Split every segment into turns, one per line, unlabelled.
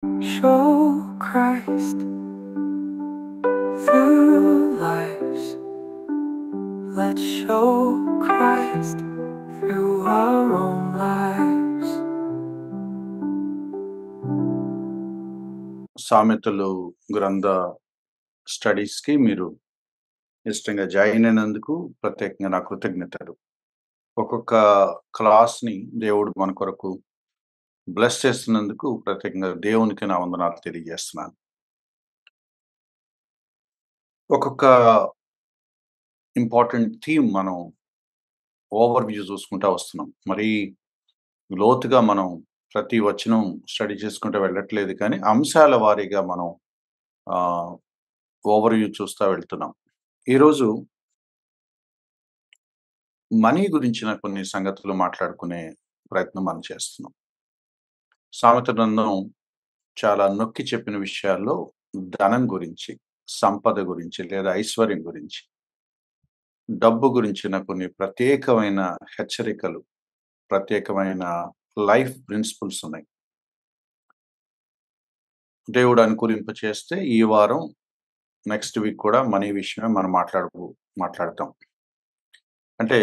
Show Christ through lives. Let's show Christ through our own lives.
సామెతలు గ్రంథ స్టడీస్కి మీరు ఇష్టంగా జాయిన్ అయినందుకు ప్రత్యేకంగా నా కృతజ్ఞతలు. ఒక్కొక్క క్లాస్ని దేవుడు మన కొరకు బ్లెస్ చేస్తున్నందుకు ప్రత్యేకంగా దేవునికి నా వందనాలు తెలియజేస్తున్నాను. ఒక్కొక్క ఇంపార్టెంట్ థీమ్ మనం ఓవర్ వ్యూ చూసుకుంటా వస్తున్నాం. మరి లోతుగా మనం ప్రతి వచనం స్టడీ చేసుకుంటూ వెళ్ళట్లేదు, కానీ అంశాల వారీగా మనం ఓవర్ వ్యూ చూస్తూ వెళ్తున్నాం. ఈరోజు మనీ గురించిన కొన్ని సంగతులు మాట్లాడుకునే ప్రయత్నం మనం చేస్తున్నాం. సామెత గ్రంథం చాలా నొక్కి చెప్పిన విషయాల్లో ధనం గురించి, సంపద గురించి లేదా ఐశ్వర్యం గురించి, డబ్బు గురించిన కొన్ని ప్రత్యేకమైన హెచ్చరికలు, ప్రత్యేకమైన లైఫ్ ప్రిన్సిపల్స్ ఉన్నాయి. దేవుడు అనుకూలింప చేస్తే ఈ వారం నెక్స్ట్ వీక్ కూడా మనీ విషయమే మనం మాట్లాడతాం. అంటే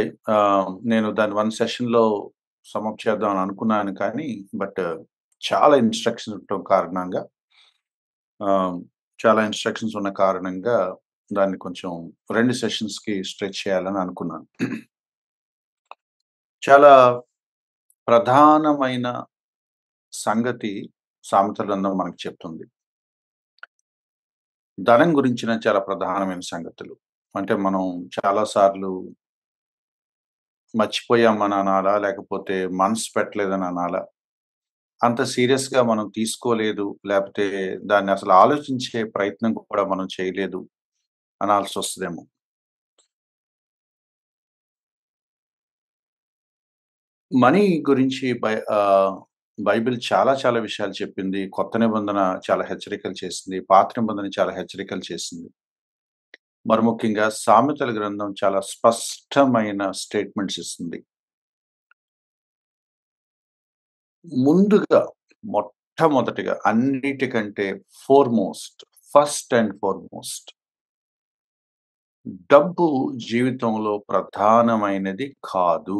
నేను దాని 1 సెషన్‌లో సమప్ చేద్దామని అనుకున్నాను, కానీ చాలా ఇన్‌స్ట్రక్షన్స్ ఉండటం కారణంగా చాలా ఇన్‌స్ట్రక్షన్స్ ఉన్న కారణంగా దాన్ని కొంచెం 2 సెషన్స్‌కి స్ట్రెచ్ చేయాలని అనుకున్నాను. చాలా ప్రధానమైన సంగతి సామెతల గ్రంథం మనకు చెప్తుంది. ధనం గురించిన చాలా ప్రధానమైన సంగతులు. అంటే మనం చాలా సార్లు మర్చిపోయామని అనాలా? లేకపోతే మనసు పెట్టలేదని అనాలా? అంత సీరియస్‌గా మనం తీసుకోలేదు, లేపోతే దాన్ని అసలు ఆలోచించే ప్రయత్నం కూడా మనం చేయలేదు అనాల్సొస్తదేమో. మనీ గురించి బైబిల్ చాలా చాలా విషయాలు చెప్పింది. కొత్త నిబంధన చాలా హెచ్చరికలు చేసింది. పాత నిబంధన చాలా హెచ్చరికలు చేసింది. మరి ముఖ్యంగా సామెతల గ్రంథం చాలా స్పష్టమైన స్టేట్మెంట్స్ ఇస్తుంది. ముందుగా మొట్టమొదటిగా అన్నిటికంటే ఫస్ట్ అండ్ ఫార్‌మోస్ట్ డబ్బు జీవితంలో ప్రధానమైనది కాదు.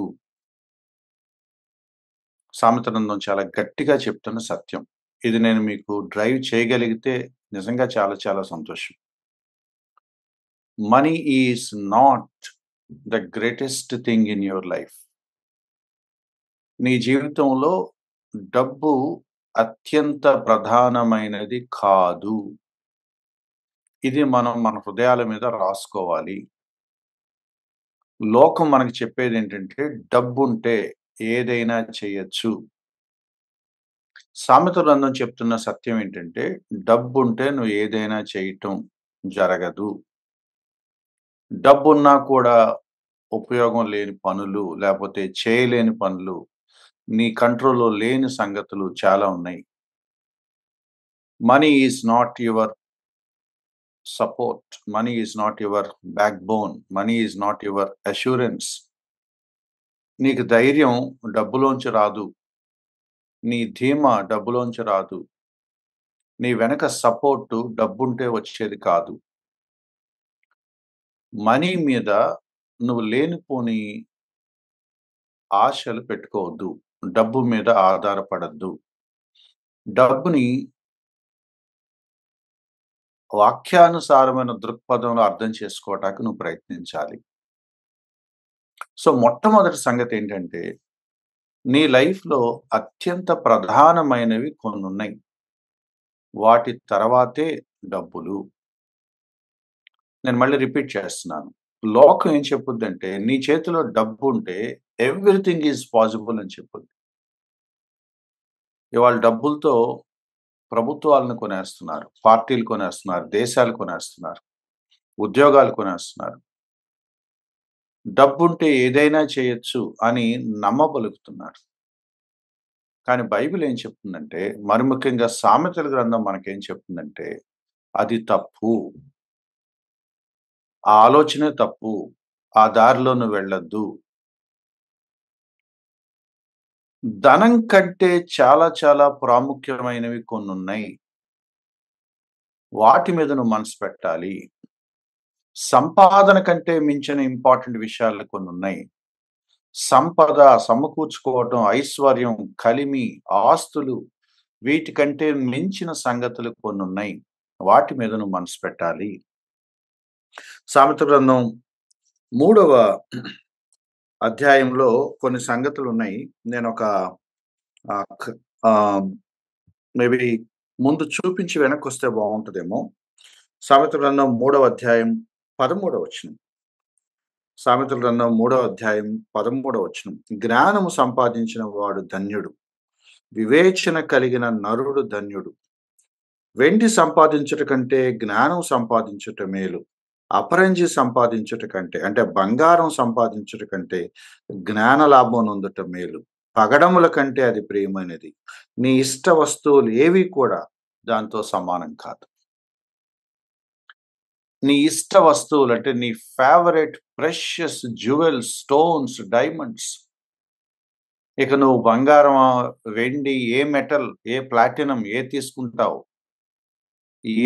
సామెత గ్రంథం చాలా గట్టిగా చెప్తున్న సత్యం. ఇది నేను మీకు డ్రైవ్ చేయగలిగితే నిజంగా చాలా చాలా సంతోషం. Money is not the greatest thing in your life. నీ జీవితంలో డబ్బు అత్యంత ప్రధానమైనది కాదు. ఇది మనం మన హృదయాల మీద రాసుకోవాలి. లోకం మనకు చెప్పేదేంటంటే డబ్బుంటే ఏదైనా చేయొచ్చు. సామెత గ్రంథం చెప్తున్న సత్యం ఏంటంటే, డబ్బుంటే నువ్వు ఏదైనా చేయటం జరగదు. డబ్బున్నా కూడా ఉపయోగం లేని పనులు, లేపోతే చేయలేని పనులు, నీ కంట్రోల్‌లో లేని సంగతులు చాలా ఉన్నాయి. Money is not your support. Money is not your backbone. Money is not your assurance. నీకు ధైర్యం డబ్బులోంచి రాదు. నీ ధీమా డబ్బులోంచి రాదు. నీ వెనక సపోర్టు డబ్బుంటే వచ్చేది కాదు. మనీ మీద నువ్వు లేనిపోని ఆశలు పెట్టుకోవద్దు. డబ్బు మీద ఆధారపడొద్దు. డబ్బుని వాక్యానుసారమైన దృక్పథంలో అర్థం చేసుకోవటానికి నువ్వు ప్రయత్నించాలి. సో, మొట్టమొదటి సంగతేంటంటే, నీ లైఫ్‌లో అత్యంత ప్రధానమైనవి కొన్నున్నాయి. వాటి తర్వాతే డబ్బులు. నేను మళ్ళీ రిపీట్ చేస్తున్నాను. లోకం ఏం చెప్పుద్దంటే, నీ చేతిలో డబ్బుంటే ఎవ్రీథింగ్ ఈజ్ పాసిబుల్ అని చెప్పుద్ది. ఇవాళ డబ్బులతో ప్రభుత్వాలను కొనేస్తున్నారు. పార్టీలు కొనేస్తున్నారు. దేశాలు కొనేస్తున్నారు. ఉద్యోగాలు కొనేస్తున్నారు. డబ్బుంటే ఏదైనా చేయొచ్చు అని నమ్మబలుకుతున్నారు. కానీ బైబిల్ ఏం చెప్తుందంటే, మరి ముఖ్యంగా సామెతల గ్రంథం మనకేం చెప్తుందంటే, అది తప్పు. ఆ ఆలోచనే తప్పు. ఆ దారిలో నువ్వు వెళ్ళొద్దు. ధనం కంటే చాలా చాలా ప్రాముఖ్యమైనవి కొన్నున్నాయి. వాటి మీద నువ్వు మనసు పెట్టాలి. సంపాదన కంటే మించిన ఇంపార్టెంట్ విషయాలు కొన్నున్నాయి. సంపద, సమకూర్చుకోవటం, ఐశ్వర్యం, కలిమి, ఆస్తులు వీటికంటే మించిన సంగతులు కొన్నున్నాయి. వాటి మీద నువ్వు మనసు పెట్టాలి. సామెతల గ్రంథం 3వ అధ్యాయంలో కొన్ని సంగతులున్నాయి. నేనొక మేబీ ముందు చూపించి వెనక్కొస్తే బావుంటదేమో. సామెతల గ్రంథం 3వ అధ్యాయం 13వ వచనం. సామెతల గ్రంథం 3వ అధ్యాయం 13వ వచనం. జ్ఞానము సంపాదించిన వాడు ధన్యుడు. వివేచన కలిగిన నరుడు ధన్యుడు. వెండి సంపాదించుట కంటే జ్ఞానం సంపాదించుట మేలు. అపరంజి సంపాదించుట కంటే అంటే బంగారం సంపాదించుట కంటే జ్ఞాన లాభం నొందుట మేలు. పగడముల కంటే అది ప్రియమైనది. నీ ఇష్ట వస్తువులు ఏవి కూడా దాంతో సమానం కాదు. నీ ఇష్ట వస్తువులు అంటే నీ favourite precious jewels, stones, diamonds. ఇక నువ్వు బంగారం, వెండి, ఏ మెటల్, ఏ ప్లాటినం ఏ తీసుకుంటావు,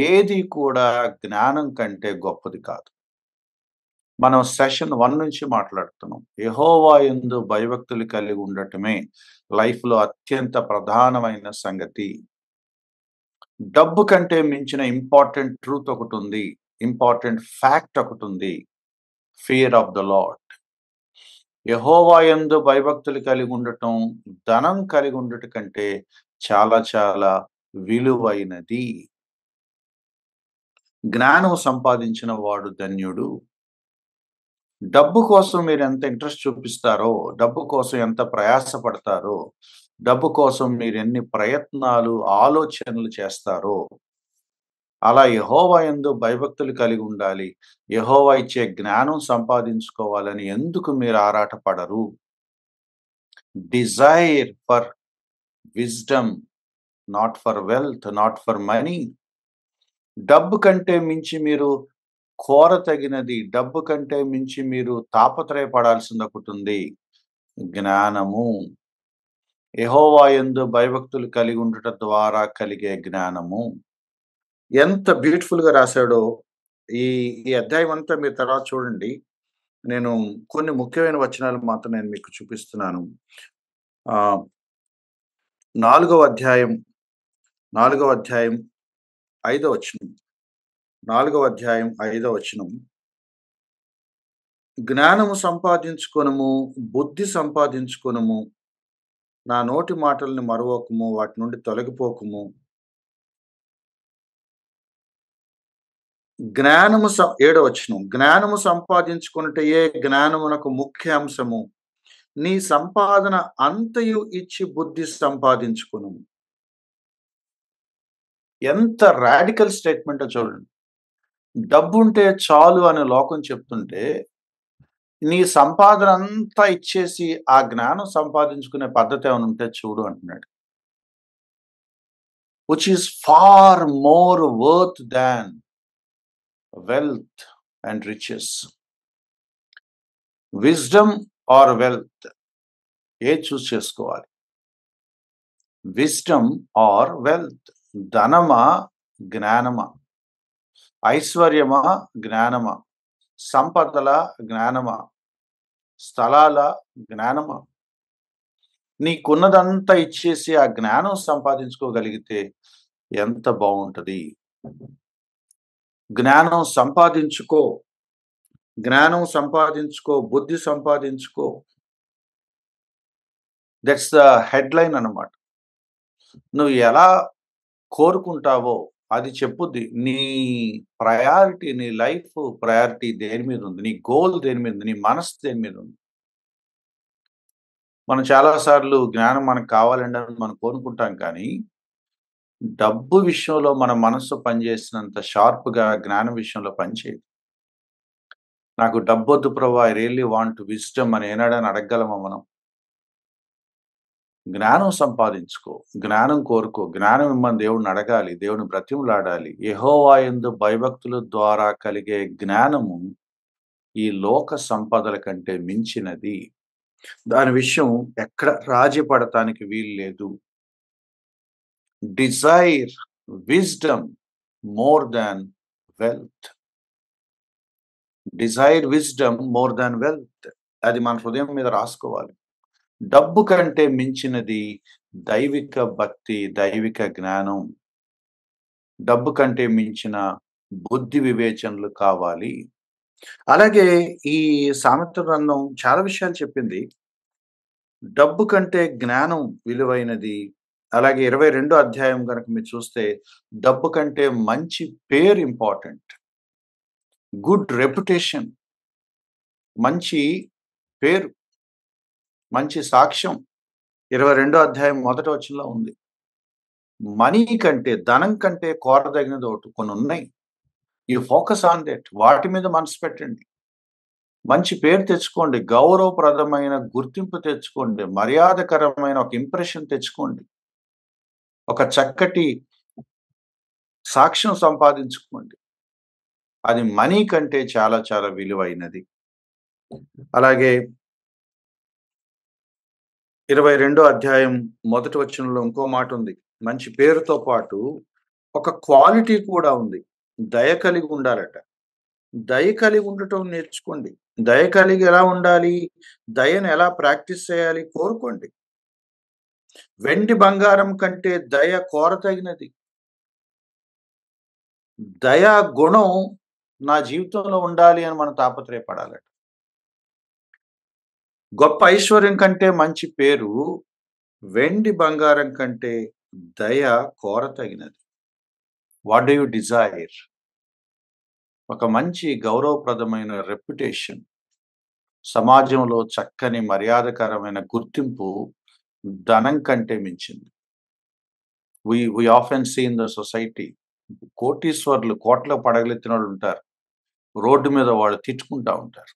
ఏది కూడా జ్ఞానం కంటే గొప్పది కాదు. మనం సెషన్ 1 నుంచి మాట్లాడుతున్నాం. యెహోవా యందు భయభక్తులు కలిగి ఉండటమే లైఫ్‌లో అత్యంత ప్రధానమైన సంగతి. డబ్బు కంటే మించిన ఇంపార్టెంట్ ట్రూత్ ఒకటుంది. ఇంపార్టెంట్ ఫ్యాక్ట్ ఒకటుంది. Fear of the Lord. Jehovah యందు భయభక్తులు కలిగి ఉండటం, ధనం కలిగి ఉండుట కంటే చాలా చాలా విలువైనది. జ్ఞానం సంపాదించిన వాడు ధన్యుడు. డబ్బు కోసం మీరు ఎంత ఇంట్రెస్ట్ చూపిస్తారో, డబ్బు కోసం ఎంత ప్రయాసపడతారో, డబ్బు కోసం మీరు ఎన్ని ప్రయత్నాలు, ఆలోచనలు చేస్తారో, అలా యెహోవా యందు భయభక్తులు కలిగి ఉండాలి. యెహోవా ఇచ్చే జ్ఞానం సంపాదించుకోవాలని ఎందుకు మీరు ఆరాటపడరు? Desire for wisdom, not for wealth, not for money. డబ్బు కంటే మించి మీరు కోరతగినది, డబ్బు కంటే మించి మీరు తాపత్రయపడాల్సింది ఒకటుంది. జ్ఞానము. యెహోవా యందు భయభక్తులు కలిగి ఉండుట ద్వారా కలిగే జ్ఞానము. ఎంత బ్యూటిఫుల్‌గా రాశాడో ఈ ఈ అధ్యాయం అంతా మీరు తర్వాత చూడండి. నేను కొన్ని ముఖ్యమైన వచనాలు మాత్రం నేను మీకు చూపిస్తున్నాను. ఆహ్, 4వ అధ్యాయం 5వ వచనం. 4వ అధ్యాయం 5వ వచనం. జ్ఞానము సంపాదించుకొనుము, బుద్ధి సంపాదించుకొనుము. నా నోటి మాటల్ని మరువకుము, వాటి నుండి తొలగిపోకుము. జ్ఞానము 7వ వచనం. జ్ఞానము సంపాదించుకొనుటయే జ్ఞానమునకు ముఖ్య అంశము. నీ సంపాదన అంతయు ఇచ్చి బుద్ధి సంపాదించుకొనుము. ఎంత రాడికల్ స్టేట్మెంటో చూడండి. డబ్బుంటే చాలు అని లోకం చెప్తుంటే, నీ సంపాదన అంతా ఇచ్చేసి ఆ జ్ఞానం సంపాదించుకునే పద్ధతి ఏమైనా ఉంటే చూడు అంటున్నాడు. Which is far more worth than wealth and riches. Wisdom or wealth, ఏది చూస్ చేసుకోవాలి? Wisdom or wealth. ధనమా, జ్ఞానమా? ఐశ్వర్యమా, జ్ఞానమా? సంపదల, జ్ఞానమా? స్థలాల, జ్ఞానమా? నీకున్నదంతా ఇచ్చేసి ఆ జ్ఞానం సంపాదించుకోగలిగితే ఎంత బావుంటది. జ్ఞానం సంపాదించుకో, జ్ఞానం సంపాదించుకో, బుద్ధి సంపాదించుకో. దట్స్ ద హెడ్‌లైన్ అన్నమాట. నువ్వు ఎలా కోరుకుంటావో అది చెప్పుద్ది. నీ ప్రయారిటీ, నీ లైఫ్ ప్రయారిటీ దేని మీద ఉంది? నీ గోల్ దేని మీద ఉంది? నీ మనసు దేని మీద ఉంది? మనం చాలా సార్లు జ్ఞానం మనకు కావాలండి అని మనం కోరుకుంటాం కానీ, డబ్బు విషయంలో మన మనస్సు పనిచేసినంత షార్ప్‌గా జ్ఞానం విషయంలో పనిచేయదు. నాకు డబ్బొద్దు ప్రభా! ఐ రియల్లీ వాంట్ విజ్డమ్ అని ఏనాడని అడగగలమా మనం? జ్ఞానం సంపాదించుకో, జ్ఞానం కోరుకో, జ్ఞానం ఇమ్మని దేవుడిని అడగాలి, దేవుని బ్రతిమలాడాలి. యెహోవా యందు భయభక్తుల ద్వారా కలిగే జ్ఞానము ఈ లోక సంపదల కంటే మించినది. దాని విషయం ఎక్కడ రాజీ పడటానికి వీలు లేదు. Desire wisdom more than wealth. Desire wisdom more than wealth. అది మన హృదయం మీద రాసుకోవాలి. డబ్బు కంటే మించినది దైవిక భక్తి, దైవిక జ్ఞానం. డబ్బు కంటే మించిన బుద్ధి వివేచనలు కావాలి. అలాగే ఈ సామెత గ్రంథం చాలా విషయాలు చెప్పింది. డబ్బు కంటే జ్ఞానం విలువైనది. అలాగే 22 అధ్యాయం గనక మీరు చూస్తే డబ్బు కంటే మంచి పేరు ఇంపార్టెంట్. గుడ్ రెప్యుటేషన్, మంచి పేరు, మంచి సాక్ష్యం 22 అధ్యాయం మొదటి వచనంలో ఉంది. మనీ కంటే, ధనం కంటే కోరదగినది ఒకటి కొన్ని ఉన్నాయి. You focus on that. వాటి మీద మనసు పెట్టండి. మంచి పేరు తెచ్చుకోండి, గౌరవప్రదమైన గుర్తింపు తెచ్చుకోండి, మర్యాదకరమైన ఒక ఇంప్రెషన్ తెచ్చుకోండి, ఒక చక్కటి సాక్ష్యం సంపాదించుకోండి. అది మనీ కంటే చాలా చాలా విలువైనది. అలాగే 22 అధ్యాయం మొదటి వచనంలో ఇంకో మాట ఉంది. మంచి పేరుతో పాటు ఒక క్వాలిటీ కూడా ఉంది. దయ కలిగి ఉండాలట. దయ కలిగి ఉండటం నేర్చుకోండి. దయ కలిగి ఎలా ఉండాలి? దయను ఎలా ప్రాక్టీస్ చేయాలి? కోరుకోండి. వెండి బంగారం కంటే దయ కోరతగినది. దయా గుణం నా జీవితంలో ఉండాలి అని మనం తాపత్రయపడాలట. గొప్ప ఐశ్వర్యం కంటే మంచి పేరు, వెండి బంగారం కంటే దయ కోరతగినది. What do you desire? ఒక మంచి గౌరవప్రదమైన రెప్యుటేషన్, సమాజంలో చక్కని మర్యాదకరమైన గుర్తింపు ధనం కంటే మించింది. we often see in the society కోటీశ్వర్లు, కోట్ల పడగలెత్తిన వాళ్ళు ఉంటారు. రోడ్డు మీద వాళ్ళు తిట్టుకుంటా ఉంటారు.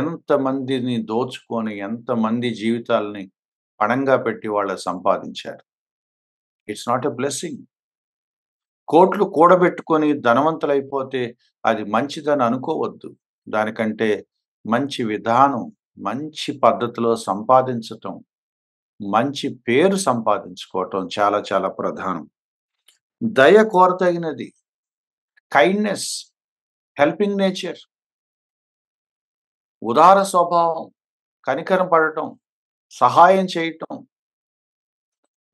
ఎంతమందిని దోచుకొని, ఎంతమంది జీవితాలని పణంగా పెట్టి వాళ్ళు సంపాదించారు. It's not a blessing. కోట్లు కూడబెట్టుకొని ధనవంతులైపోతే అది మంచిదని అనుకోవద్దు. దానికంటే మంచి విధానం, మంచి పద్ధతిలో సంపాదించటం, మంచి పేరు సంపాదించుకోవటం చాలా చాలా ప్రధానం. దయ కోరతగినది. కైండ్నెస్, హెల్పింగ్ నేచర్, ఉదార స్వభావం, కనికరం పడటం, సహాయం చేయటం,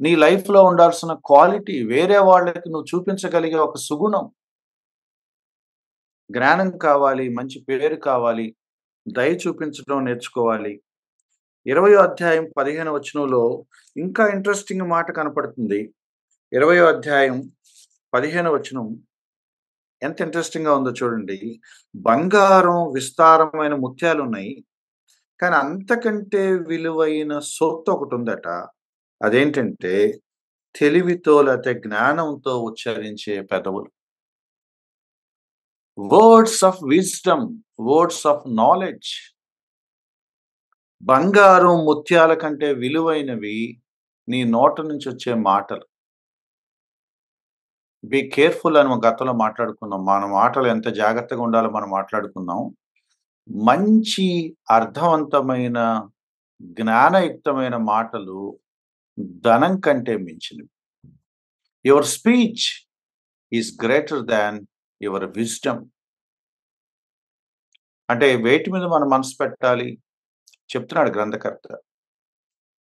నీ లైఫ్లో ఉండాల్సిన క్వాలిటీ, వేరే వాళ్ళకి నువ్వు చూపించగలిగే ఒక సుగుణం. జ్ఞానం కావాలి, మంచి పేరు కావాలి, దయ చూపించడం నేర్చుకోవాలి. 20వ అధ్యాయం 15వ వచనంలో ఇంకా ఇంట్రెస్టింగ్ మాట కనపడుతుంది. 20వ అధ్యాయం 15వ వచనం ఎంత ఇంట్రెస్టింగ్ గా ఉందో చూడండి. బంగారం, విస్తారమైన ముత్యాలు ఉన్నాయి, కానీ అంతకంటే విలువైన సొత్తు ఒకటి ఉందట. అదేంటంటే తెలివితో లేకపోతే జ్ఞానంతో ఉచ్చరించే పెదవులు. Words of wisdom, words of knowledge. బంగారం, ముత్యాల కంటే విలువైనవి నీ నోట నుంచి వచ్చే మాటలు. బీ కేర్ఫుల్ అని గతంలో మాట్లాడుకున్నాం. మన మాటలు ఎంత జాగ్రత్తగా ఉండాలో మనం మాట్లాడుకున్నాం. మంచి అర్థవంతమైన జ్ఞానయుక్తమైన మాటలు ధనం కంటే మించినవి. Your speech is greater than your wisdom. అంటే వేటి మీద మనం మనసు పెట్టాలి చెప్తున్నాడు గ్రంథకర్త.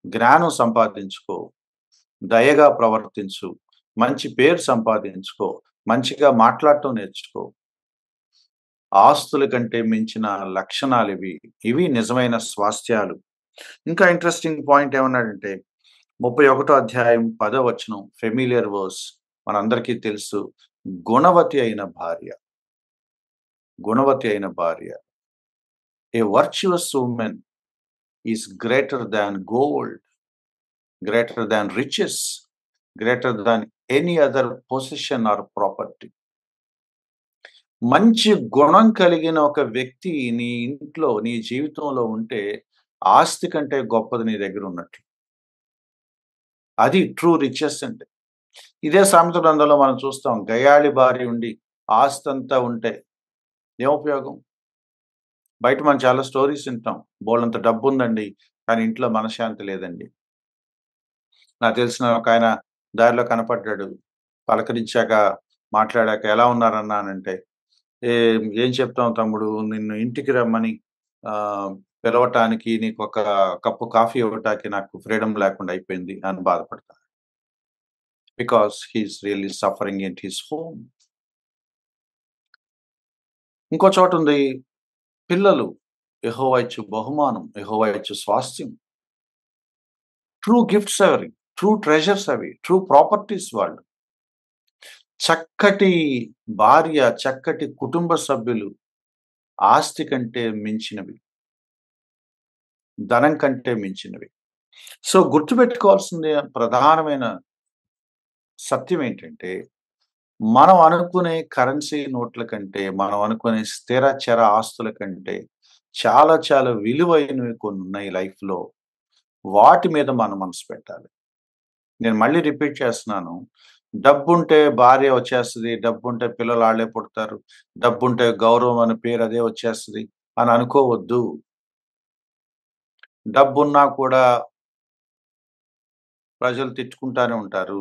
జ్ఞానం సంపాదించుకో, దయగా ప్రవర్తించు, మంచి పేరు సంపాదించుకో, మంచిగా మాట్లాడటం నేర్చుకో. ఆస్తుల కంటే మించిన లక్షణాలు ఇవి నిజమైన స్వాస్థ్యాలు. ఇంకా ఇంట్రెస్టింగ్ పాయింట్ ఏమన్నాడంటే 31వ అధ్యాయం 10వ వచనం, ఫెమిలియర్ వర్స్, మనందరికీ తెలుసు. గుణవతి అయిన భార్య, a virtuous woman is greater than gold, greater than riches, greater than any other position or property. మంచి గుణం కలిగిన ఒక వ్యక్తి నీ ఇంట్లో, నీ జీవితంలో ఉంటే ఆస్తి కంటే గొప్పది నీ దగ్గర ఉన్నట్లు. అది ట్రూ రిచెస్ అంటే. ఇదే సామెత గ్రంథంలో మనం చూస్తాం. గయాళి భార్య ఉండి ఆస్తి అంతా ఉంటే ఏం ఉపయోగం? బయట మనం చాలా స్టోరీస్ వింటాం. బోలెడంత డబ్బుందండి. కానీ ఇంట్లో మనశ్శాంతి లేదండి. నాకు తెలిసిన ఒకాయన దారిలో కనపడ్డాడు. పలకరించాక, మాట్లాడాక "ఎలా ఉన్నారన్నా" అనంటే, ఏం చెప్తాం తమ్ముడు నిన్ను ఇంటికి రమ్మని పిలవటానికి నీకొక కప్పు కాఫీ ఇవ్వటానికి నాకు ఫ్రీడమ్ లేకుండా అయిపోయింది అని బాధపడతాను. Because he is really suffering in his home. ఇంకో చోటుంది పిల్లలు యెహోవా ఇచ్చు బహుమానం, యెహోవా ఇచ్చు స్వాస్థ్యం. ట్రూ గిఫ్ట్స్ అవి, ట్రూ ట్రెజర్స్ అవి, ట్రూ ప్రాపర్టీస్ వాళ్ళు. చక్కటి భార్య, చక్కటి కుటుంబ సభ్యులు ఆస్తి కంటే మించినవి. ధనం కంటే మించినవి. సో, గుర్తుపెట్టుకోవాల్సింది ప్రధానమైన సత్యం ఏంటంటే, మనం అనుకునే కరెన్సీ నోట్ల కంటే, మనం అనుకునే స్థిర, చర ఆస్తుల కంటే చాలా చాలా విలువైనవి కొన్నున్నాయి లైఫ్‌లో. వాటి మీద మనం మనసు పెట్టాలి. నేను మళ్ళీ రిపీట్ చేస్తున్నాను. డబ్బుంటే భార్య వచ్చేస్తది. డబ్బుంటే పిల్లలు ఆళ్ళే పుడతారు. డబ్బుంటే గౌరవం అనే పేరు అదే వచ్చేస్తది అని అనుకోవద్దు. డబ్బున్నా కూడా ప్రజలు తిట్టుకుంటానే ఉంటారు.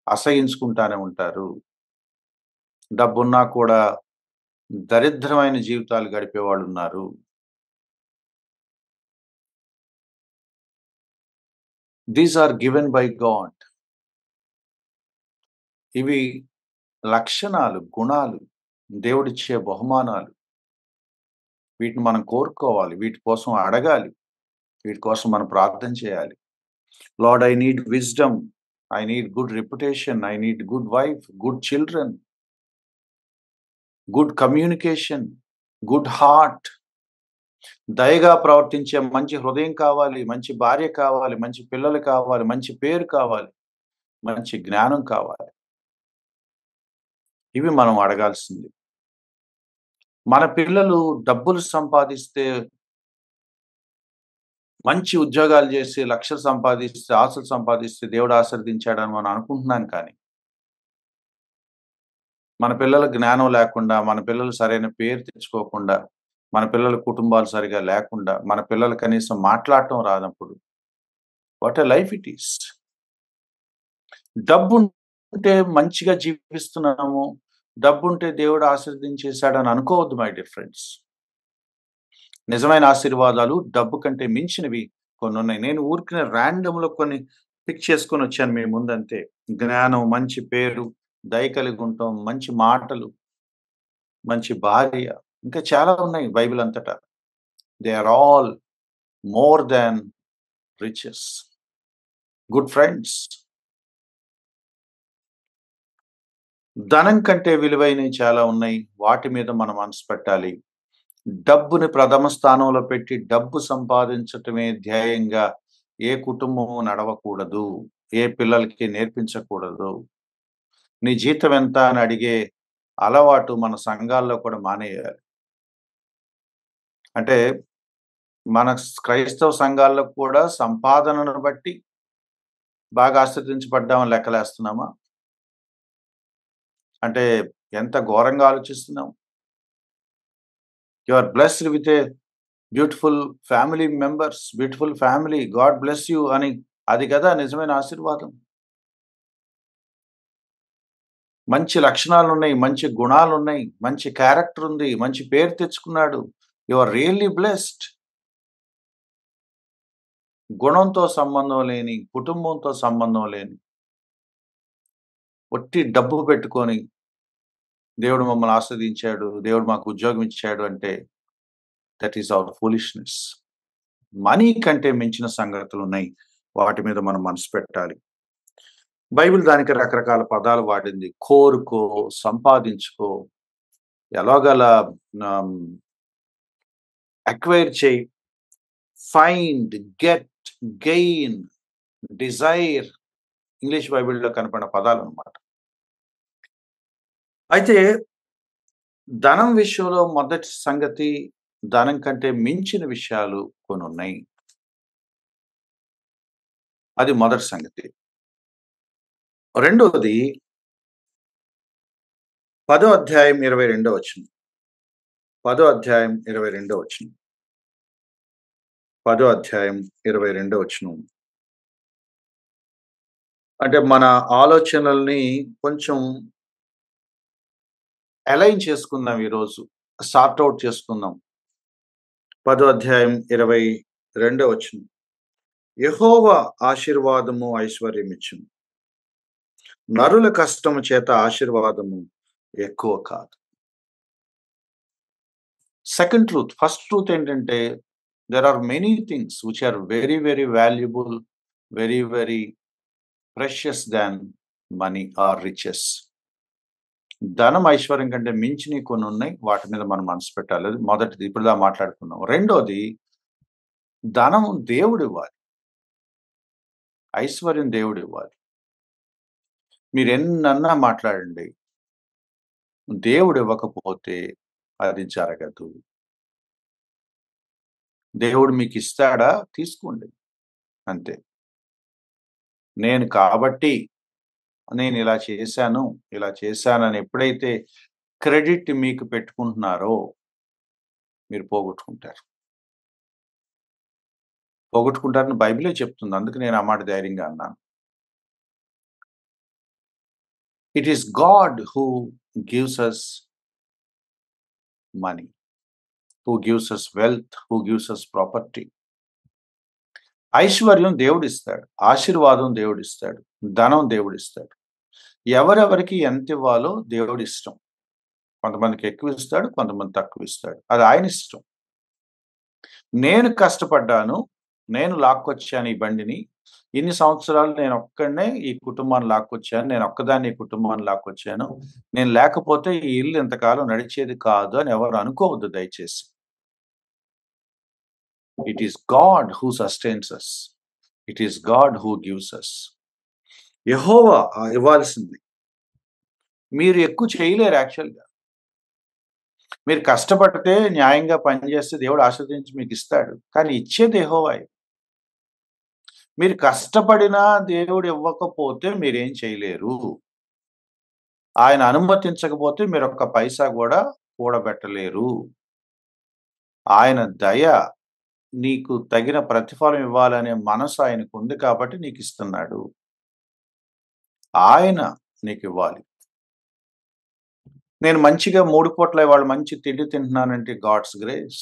అసహించుకుంటానే ఉంటారు. డబ్బున్నా కూడా దరిద్రమైన జీవితాలు గడిపేవాళ్ళున్నారు. These are given by God. ఇవి లక్షణాలు, గుణాలు, దేవుడిచ్చే బహుమానాలు. వీటిని మనం కోరుకోవాలి. వీటి కోసం అడగాలి. వీటి కోసం మనం ప్రార్థన చేయాలి. Lord, I need wisdom. I need good reputation. I need good wife, good children, good communication, good heart. దయగా ప్రవర్తించే మంచి హృదయం కావాలి. మంచి భార్య కావాలి. మంచి పిల్లలు కావాలి. మంచి పేరు కావాలి. మంచి జ్ఞానం కావాలి. ఇవి మనం అడగాల్సింది. మన పిల్లలు డబ్బులు సంపాదిస్తే, మంచి ఉద్యోగాలు చేసి, లక్షలు సంపాదిస్తే, ఆస్తులు సంపాదిస్తే దేవుడు ఆశీర్వదించాడని మనం అనుకుంటున్నాం కానీ, మన పిల్లల జ్ఞానం లేకుండా, మన పిల్లలు సరైన పేరు తెచ్చుకోకుండా, మన పిల్లల కుటుంబాలు సరిగ్గా లేకుండా, మన పిల్లలు కనీసం మాట్లాడటం రానప్పుడు, what a life it is. డబ్బుంటే మంచిగా జీవిస్తున్నాము, డబ్బుంటే దేవుడు ఆశీర్వదించేసాడని అనుకోవద్దు మై డియర్ ఫ్రెండ్స్. నిజమైన ఆశీర్వాదాలు డబ్బు కంటే మించినవి కొన్నున్నాయి. నేను ఊరికనే రాండమ్‌లో కొన్ని పిక్ చేసుకొనొచ్చాను మీ ముందంతే. జ్ఞానం, మంచి పేరు, దయ కలిగి ఉండటం, మంచి మాటలు, మంచి భార్య, ఇంకా చాలా ఉన్నాయి బైబిల్ అంతటా. They are all more than riches. Good friends. ధనం కంటే విలువైనవి చాలా ఉన్నాయి. వాటి మీద మనం మనసు పెట్టాలి. డబ్బుని ప్రథమ స్థానంలో పెట్టి డబ్బు సంపాదించటమే ధ్యేయంగా ఏ కుటుంబము నడవకూడదు. ఏ పిల్లలకి నేర్పించకూడదు. నీ జీతం ఎంత అని అడిగే అలవాటు మన సంఘాల్లో కూడా మానేయాలి. అంటే మన క్రైస్తవ సంఘాల్లో కూడా సంపాదనను బట్టి బాగా ఆశీర్వదించబడ్డామని లెక్కలేస్తున్నామా? అంటే ఎంత ఘోరంగా ఆలోచిస్తున్నాం. You are blessed with a beautiful family members, beautiful family, God bless you అని. అది కదా నిజమైన ఆశీర్వాదం. మంచి లక్షణాలున్నాయి, మంచి గుణాలున్నాయి, మంచి క్యారెక్టర్ ఉంది, మంచి పేరు తెచ్చుకున్నాడు. You are really blessed. గుణంతో సంబంధం లేని, కుటుంబంతో సంబంధం లేని, ఒట్టి డబ్బు పెట్టుకొని దేవుడు మమ్మల్ని ఆస్వాదించాడు, దేవుడు మాకు ఉద్యోగం ఇచ్చాడు అంటే that is our foolishness. Money కంటే మించిన సంగతులున్నాయి. వాటి మీద మనం మనసు పెట్టాలి. బైబిల్ దానికి రకరకాల పదాలు వాడింది. కోరుకో, సంపాదించుకో, ఎలాగలా ఆహ్, అక్వైర్ చెయి, find, get, gain, desire, English బైబిల్‌లో కనపడిన పదాలన్నమాట. అయితే ధనం విషయంలో మొదటి సంగతి, ధనం కంటే మించిన విషయాలు కొన్నున్నాయి. అది మొదటి సంగతి. రెండోది 10వ అధ్యాయం 22వ వచనం. 10వ అధ్యాయం 22వ వచనం. 10వ అధ్యాయం 22వ వచనం. అంటే మన ఆలోచనల్ని కొంచెం అలైన్ చేసుకుందాం ఈరోజు. సార్ట్ ఔట్ చేసుకుందాం. 10వ అధ్యాయం 22వ వచనం. యెహోవా ఆశీర్వాదము ఐశ్వర్యమిచ్చును. నరుల కష్టము చేత ఆశీర్వాదము ఎక్కువ కాదు. Second truth. ఫస్ట్ ట్రూత్ ఏంటంటే, there are many things which are very, very valuable, very, very precious than money or riches. ధనం, ఐశ్వర్యం కంటే మించినవి కొన్ని ఉన్నాయి. వాటి మీద మనం మనసు పెట్టాలి. అది మొదటిది. ఇప్పుడుదా మాట్లాడుకున్నాం. రెండోది, ధనం దేవుడివ్వాలి. ఐశ్వర్యం దేవుడివ్వాలి. మీరు ఎన్నన్నా మాట్లాడండి, దేవుడు ఇవ్వకపోతే అది జరగదు. దేవుడు మీకు ఇస్తాడా? తీసుకోండి, అంతే. నేను కాబట్టి నేను ఇలా చేశానని ఎప్పుడైతే క్రెడిట్ మీకు పెట్టుకుంటున్నారో మీరు పోగొట్టుకుంటారని బైబిలే చెప్తుంది. అందుకు నేను ఆ మాట ధైర్యంగా అన్నాను. It is God who gives us money, who gives us wealth, who gives us property. ఐశ్వర్యం దేవుడిస్తాడు, ఆశీర్వాదం దేవుడిస్తాడు, ధనం దేవుడిస్తాడు. ఎవరెవరికి ఎంత ఇవ్వాలో దేవుడి ఇష్టం. కొంతమందికి ఎక్కువ ఇస్తాడు, కొంతమంది తక్కువ ఇస్తాడు. అది ఆయన ఇష్టం. నేను కష్టపడ్డాను, నేను లాక్కొచ్చాను ఈ బండిని. ఇన్ని సంవత్సరాలు నేను ఒక్కడనే ఈ కుటుంబాన్ని లాక్కొచ్చాను, నేను ఒక్కదాన్ని ఈ కుటుంబాన్ని లాక్కొచ్చాను. నేను లేకపోతే ఈ ఇల్లు ఇంతకాలం నడిచేది కాదు అని ఎవరు అనుకోవద్దు దయచేసి. It is God who sustains us. It is God who gives us. యెహోవా ఇవ్వాల్సింది. మీరు ఎక్కువ చేయలేరు యాక్చువల్గా. మీరు కష్టపడితే, న్యాయంగా పనిచేస్తే దేవుడు ఆశీర్వదించి మీకు ఇస్తాడు. కానీ ఇచ్చేది యెహోవాయే. మీరు కష్టపడినా దేవుడు ఇవ్వకపోతే మీరేం చేయలేరు. ఆయన అనుమతించకపోతే మీరు ఒక్క పైసా కూడా కూడబెట్టలేరు. ఆయన దయ, నీకు తగిన ప్రతిఫలం ఇవ్వాలనే మనసు ఆయనకు ఉంది కాబట్టి నీకు ఇస్తున్నాడు. ఆయన నీకు ఇవ్వాలి. నేను మంచిగా 3 పూట్ల ఇవాళ మంచి తిండి తింటున్నానంటే గాడ్స్ గ్రేస్.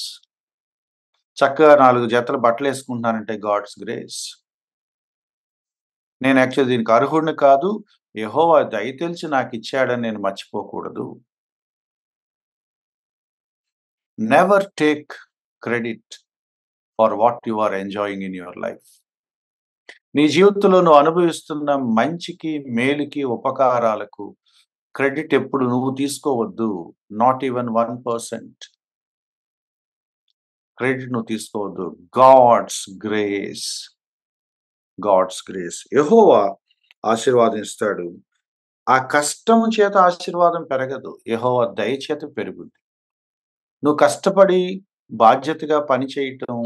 చక్కగా 4 జతల బట్టలు వేసుకుంటున్నానంటే గాడ్స్ గ్రేస్. నేను యాక్చువల్లీ దీనికి అర్హుడిని కాదు, యెహోవా దయ తెలిసి నాకు ఇచ్చాడని నేను మర్చిపోకూడదు. Never take credit for what you are enjoying in your life. నీ జీవితంలో నువ్వు అనుభవిస్తున్న మంచికి, మేలుకి, ఉపకారాలకు క్రెడిట్ ఎప్పుడు నువ్వు తీసుకోవద్దు. నాట్ ఈవెన్ 1% క్రెడిట్ నువ్వు తీసుకోవద్దు. God's grace. యెహోవా ఆశీర్వాదిస్తాడు. ఆ కష్టం చేత ఆశీర్వాదం పెరగదు, యెహోవా దయ చేత పెరుగుద్ది. నువ్వు కష్టపడి బాధ్యతగా పని చేయటం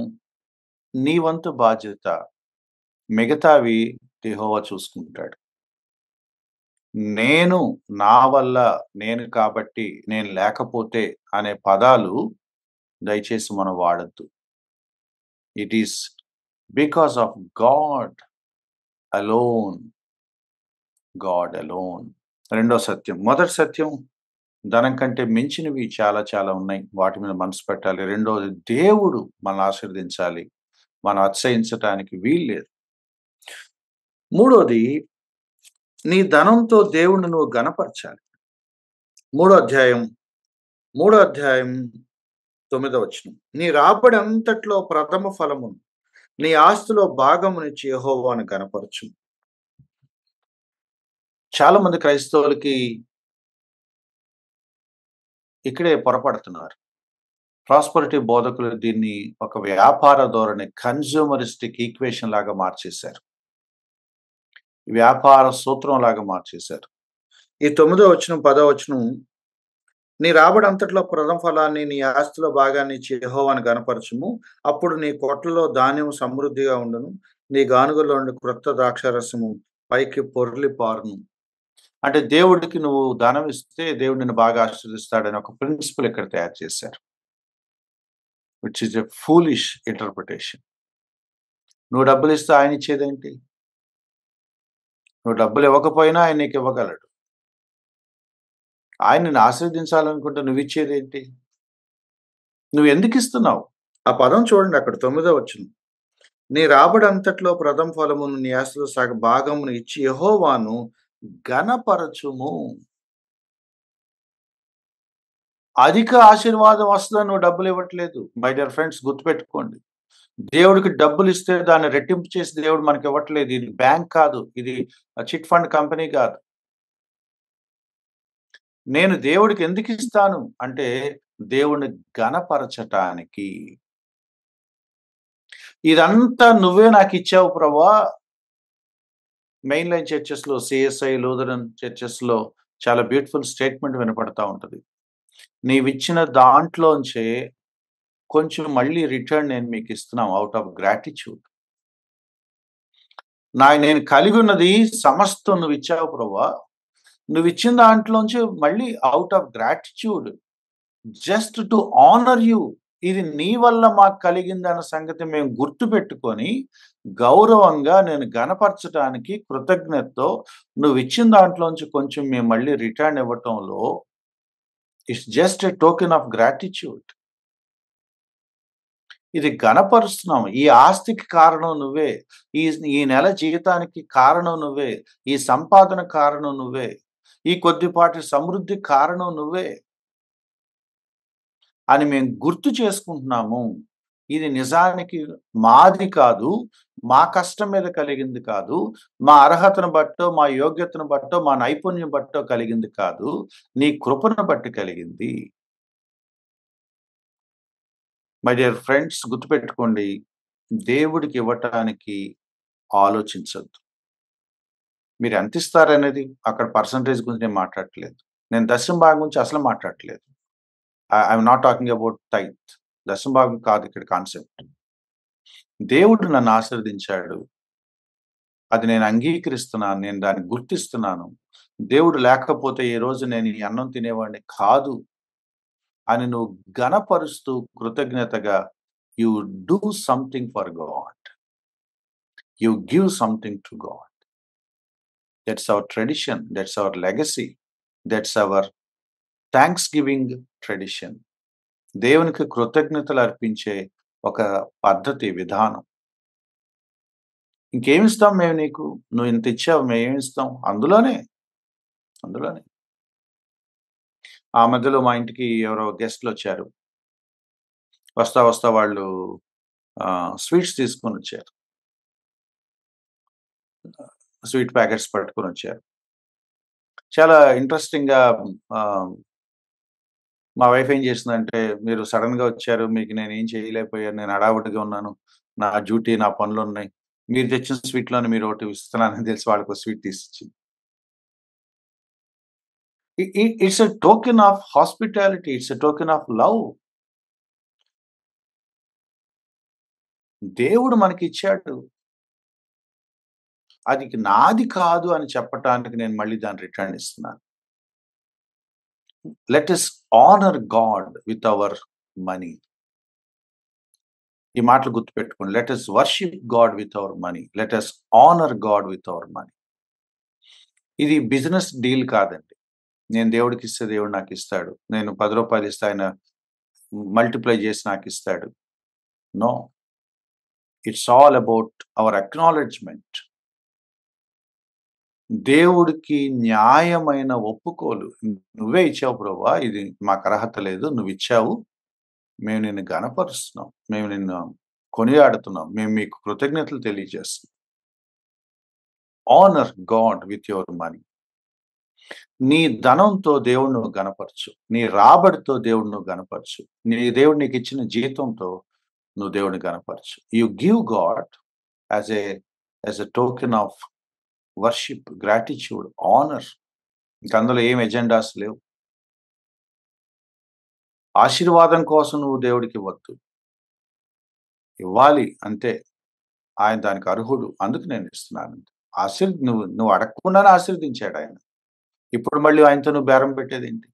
నీ వంతు బాధ్యత. మిగతావి యెహోవా చూసుకుంటాడు. నేను, నా వల్ల, నేను కాబట్టి, నేను లేకపోతే అనే పదాలు దయచేసి మనం వాడద్దు. It is because of god alone. రెండో సత్యం. మొదటి సత్యం, ధనం కంటే మించినవి చాలా చాలా ఉన్నాయి, వాటి మీద మనసు పెట్టాలి. రెండోది, దేవుడు మనల్ని ఆశీర్వదించాలి, మనం అతిశయించటానికి వీల్లేదు. మూడోది, నీ ధనంతో దేవుణ్ణి నువ్వు గణపరచాలి. 3వ అధ్యాయం 9వ వచనం. నీ రాబడి అంతట్లో ప్రథమ ఫలమును, నీ ఆస్తిలో భాగమునిచ్చి యెహోవాను గణపరచు. చాలా మంది క్రైస్తవులకి ఇక్కడే పొరపడుతున్నారు. ప్రాస్పరిటీ బోధకులు దీన్ని ఒక వ్యాపార ధోరణి, కన్జ్యూమరిస్టిక్ ఈక్వేషన్ లాగా మార్చేశారు, వ్యాపార సూత్రం లాగా మార్చేశారు. ఈ 9వ వచనం 10వ వచనం, నీ రాబడి అంతట్లో ప్రథమ ఫలాన్ని, నీ ఆస్తిలో భాగాన్ని ఇచ్చి యెహోవాను గణపరచుము. అప్పుడు నీ కొట్లలో ధాన్యం సమృద్ధిగా ఉండును, నీ గానుగల్లో నుండి క్రొత్త ద్రాక్షారసము పైకి పొర్లి పారును. అంటే దేవుడికి నువ్వు ధనం ఇస్తే దేవుడు నిన్ను బాగా ఆశీర్వదిస్తాడని ఒక ప్రిన్సిపల్ ఇక్కడ తయారు చేశారు. Which is a foolish interpretation. నువ్వు డబ్బులు ఇస్తే ఆయన ఇచ్చేదేంటి? నువ్వు డబ్బులు ఇవ్వకపోయినా ఆయన నీకు ఇవ్వగలడు. ఆయన నిన్ను ఆశీర్వదించాలనుకుంటే నువ్వు ఇచ్చేదేంటి? నువ్వు ఎందుకు ఇస్తున్నావు? ఆ పదం చూడండి అక్కడ 9వ వచనం. నీ రాబడి అంతట్లో ప్రథమ ఫలమును నీ ఆస్తిలో సగ భాగమును ఇచ్చి యెహోవాను ఘనపరచుము. అధిక ఆశీర్వాదం వస్తుందని నువ్వు డబ్బులు ఇవ్వట్లేదు. మై డియర్ ఫ్రెండ్స్, గుర్తుపెట్టుకోండి. దేవుడికి డబ్బులు ఇస్తే దాన్ని రెట్టింపు చేసి దేవుడు మనకి ఇవ్వట్లేదు. ఇది బ్యాంక్ కాదు. ఇది చిట్ ఫండ్ కంపెనీ కాదు. నేను దేవుడికి ఎందుకు ఇస్తాను అంటే దేవుణ్ణి ఘనపరచటానికి. ఇదంతా నువ్వే నాకు ఇచ్చావు ప్రభువా. మెయిన్ లైన్ చర్చెస్‌లో, సిఎస్ఐ, లూథరన్ చర్చెస్‌లో చాలా బ్యూటిఫుల్ స్టేట్మెంట్ వినపడతా ఉంటది. నీవిచ్చిన దాంట్లోంచే కొంచెం మళ్ళీ రిటర్న్ నేను మీకు ఇస్తున్నాం ఔట్ ఆఫ్ గ్రాటిట్యూడ్. నేను కలిగి ఉన్నది సమస్తం నువ్వు ఇచ్చావు ప్రభువా. నువ్వు ఇచ్చిన దాంట్లోంచి మళ్ళీ out of gratitude just to honour you. ఇది నీ వల్ల మాకు కలిగిందన్న సంగతి మేము గుర్తుపెట్టుకొని గౌరవంగా నేను ఘనపరచడానికి కృతజ్ఞతతో నువ్వు ఇచ్చిన దాంట్లోంచి కొంచెం మేము మళ్ళీ రిటర్న్ ఇవ్వటంలో it's just a token of gratitude. ఇది ఘనపరుస్తున్నాం. ఈ ఆస్తికి కారణం నువ్వే. ఈ నెల జీవితానికి కారణం నువ్వే. ఈ సంపాదన కారణం నువ్వే. ఈ కొద్దిపాటి సమృద్ధి కారణం నువ్వే అని మేము గుర్తు చేసుకుంటున్నాము. ఇది నిజానికి మాది కాదు, మా కష్టం మీద కలిగింది కాదు, మా అర్హతను బట్టో, మా యోగ్యతను బట్టో, మా నైపుణ్యం బట్టో కలిగింది కాదు, నీ కృపను బట్టి కలిగింది. మై డియర్ ఫ్రెండ్స్, గుర్తుపెట్టుకోండి, దేవుడికి ఇవ్వటానికి ఆలోచించొద్దు. మీరు ఎంత ఇస్తారనేది అక్కడ పర్సంటేజ్ గురించి నేను మాట్లాడట్లేదు. నేను దశమ భాగం గురించి అసలు మాట్లాడట్లేదు. I'm not talking about tithe. దశమ భాగం కాదు ఇక్కడ కాన్సెప్ట్. దేవుడు నన్ను ఆశీర్వదించాడు, అది నేను అంగీకరిస్తున్నాను, నేను దాన్ని గుర్తిస్తున్నాను. దేవుడు లేకపోతే ఈ రోజు నేను ఈ అన్నం తినేవాడిని కాదు అని నువ్వు ఘనపరుస్తూ కృతజ్ఞతగా you do something for God. You give something to God. That's our tradition, that's our legacy, that's our thanks giving tradition. దేవునికి కృతజ్ఞతలు అర్పించే ఒక పద్ధతి, విధానం. ఇంకేమిస్తాం మేము నీకు? నువ్వు ఇంత ఇచ్చావు, మేమేమిస్తాం? అందులోనే. ఆ మధ్యలో మా ఇంటికి ఎవరో గెస్ట్లు వచ్చారు. వస్తా వాళ్ళు స్వీట్స్ తీసుకొని వచ్చారు. స్వీట్ ప్యాకెట్స్ పట్టుకొని వచ్చారు. చాలా ఇంట్రెస్టింగ్‌గా మా వైఫ్ ఏం చేసిందంటే, మీరు సడెన్‌గా వచ్చారు, మీకు నేనేం చేయలేకపోయాను, నేను హడావుడిగా ఉన్నాను, నా డ్యూటీ, నా పనులున్నాయి, మీరు తెచ్చిన స్వీట్‌లోనే మీరు ఒకటి ఇస్తున్నానని తెలిసి వాళ్ళకో స్వీట్ తీసిచ్చింది. It's a token of hospitality, it's a token of love. దేవుడు మనకిచ్చాడు, అది నాది కాదు అని చెప్పటానికి నేను మళ్ళీ దాన్ని రిటర్న్ ఇస్తున్నాను. Let us honour god with our money. ఈ మాటలు గుర్తుపెట్టుకోండి. Let us worship God with our money. Let us honour god with our money. ఇది బిజినెస్ డీల్ కాదండి. నేను దేవుడికి ఇస్తే దేవుడు నాకు ఇస్తాడు, నేను 10 రూపాయలు ఇస్తే ఆయన మల్టిప్లై చేసి నాకు ఇస్తాడు. No, it's all about our acknowledgement. దేవుడికి న్యాయమైన ఒప్పుకోలు. నువ్వే ఇచ్చావు ప్రభువా, ఇది మాకు అర్హత లేదు, నువ్వు ఇచ్చావు, మేము నిన్ను ఘనపరుస్తున్నాం, మేము నిన్ను కొనియాడుతున్నాం, మేము మీకు కృతజ్ఞతలు తెలియజేస్తున్నాం. Honour god with your money. నీ ధనంతో దేవుడు నువ్వు గనపరచు, నీ రాబడితో దేవుడు నువ్వు గనపరచు, దేవుడు నీకు ఇచ్చిన జీతంతో నువ్వు దేవుడిని గనపరచు. You give god as a token of worship, gratitude, honour. ఇంక అందులో ఏం ఎజెండాస్ లేవు. ఆశీర్వాదం కోసం నువ్వు దేవుడికి ఇవ్వద్దు, ఇవ్వాలి అంతే. ఆయన దానికి అర్హుడు, అందుకు నేను ఇస్తున్నాను. నువ్వు అడగకుండానే ఆశీర్వదించాడు ఆయన. ఇప్పుడు మళ్ళీ ఆయనతో నువ్వు బేరం పెట్టేది ఏంటి?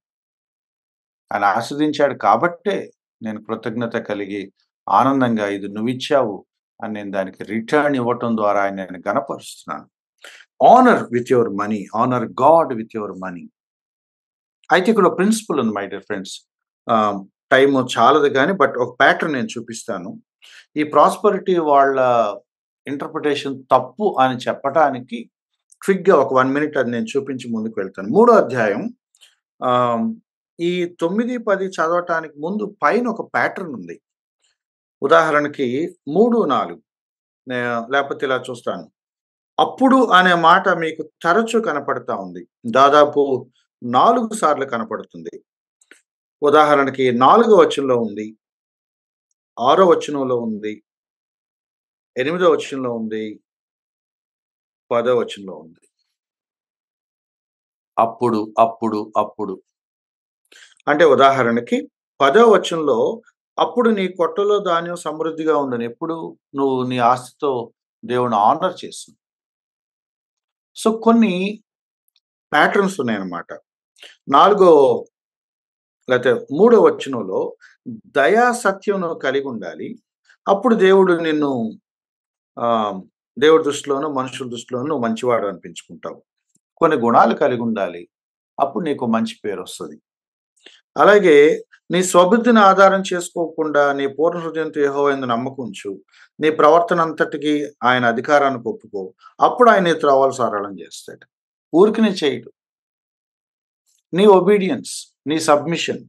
ఆయన ఆశీర్వదించాడు కాబట్టే నేను కృతజ్ఞత కలిగి ఆనందంగా ఇది నువ్విచ్చావు అని నేను దానికి రిటర్న్ ఇవ్వటం ద్వారా ఆయనని గణపరుస్తున్నాను. Honour with your money. Honour god with your money. అయితే ఇక్కడ ఒక ప్రిన్సిపల్ ఉంది మై డియర్ ఫ్రెండ్స్. టైము చాలదు గానీ బట్ ఒక ప్యాటర్న్ నేను చూపిస్తాను. ఈ ప్రాస్పెరిటీ వాళ్ళ ఇంటర్ప్రిటేషన్ తప్పు అని చెప్పటానికి క్విక్‌గా ఒక 1 మినిట్ అది నేను చూపించి ముందుకు వెళ్తాను. 3వ అధ్యాయం ఆహ్, ఈ 9, 10 చదవటానికి ముందు పైన ఒక ప్యాటర్న్ ఉంది. ఉదాహరణకి 3, 4 లేపోతే ఇలా చూస్తాను. అప్పుడు అనే మాట మీకు తరచు కనపడతా ఉంది. దాదాపు 4 సార్లు కనపడుతుంది. ఉదాహరణకి 4వ వచనంలో ఉంది. 6వ వచనంలో ఉంది. 8వ వచనంలో ఉంది. 10వ వచనంలో ఉంది. అప్పుడు, అప్పుడు, అప్పుడు. అంటే ఉదాహరణకి 10వ వచనంలో అప్పుడు నీ కొట్టలో ధాన్యం సమృద్ధిగా ఉండును. ఎప్పుడు? నువ్వు నీ ఆస్తితో దేవుడిని ఆనర్ చేసినప్పుడు. సో, కొన్ని ప్యాటర్న్స్ ఉన్నాయన్నమాట. 4 లేతే 3వ వచనంలో దయా సత్యం నువ్వు కలిగుండాలి. అప్పుడు దేవుడు నిన్ను ఆహ్, దేవుడి దృష్టిలోను, మనుషుల దృష్టిలోను నువ్వు మంచివాడు అనిపించుకుంటావు. కొన్ని గుణాలు కలిగుండాలి. అప్పుడు నీకు మంచి పేరొస్తది. అలాగే నీ స్వబుద్ధిని ఆధారం చేసుకోకుండా నీ పూర్ణ హృదయంతో యెహోవా యందు నమ్మకముంచు. నీ ప్రవర్తన అంతటికి ఆయన అధికారానికి ఒప్పుకో. అప్పుడు ఆయన నీ త్రోవలు సరళం చేస్తాడు. ఊరికనే చేయడు. నీ ఒబీడియన్స్, నీ సబ్మిషన్.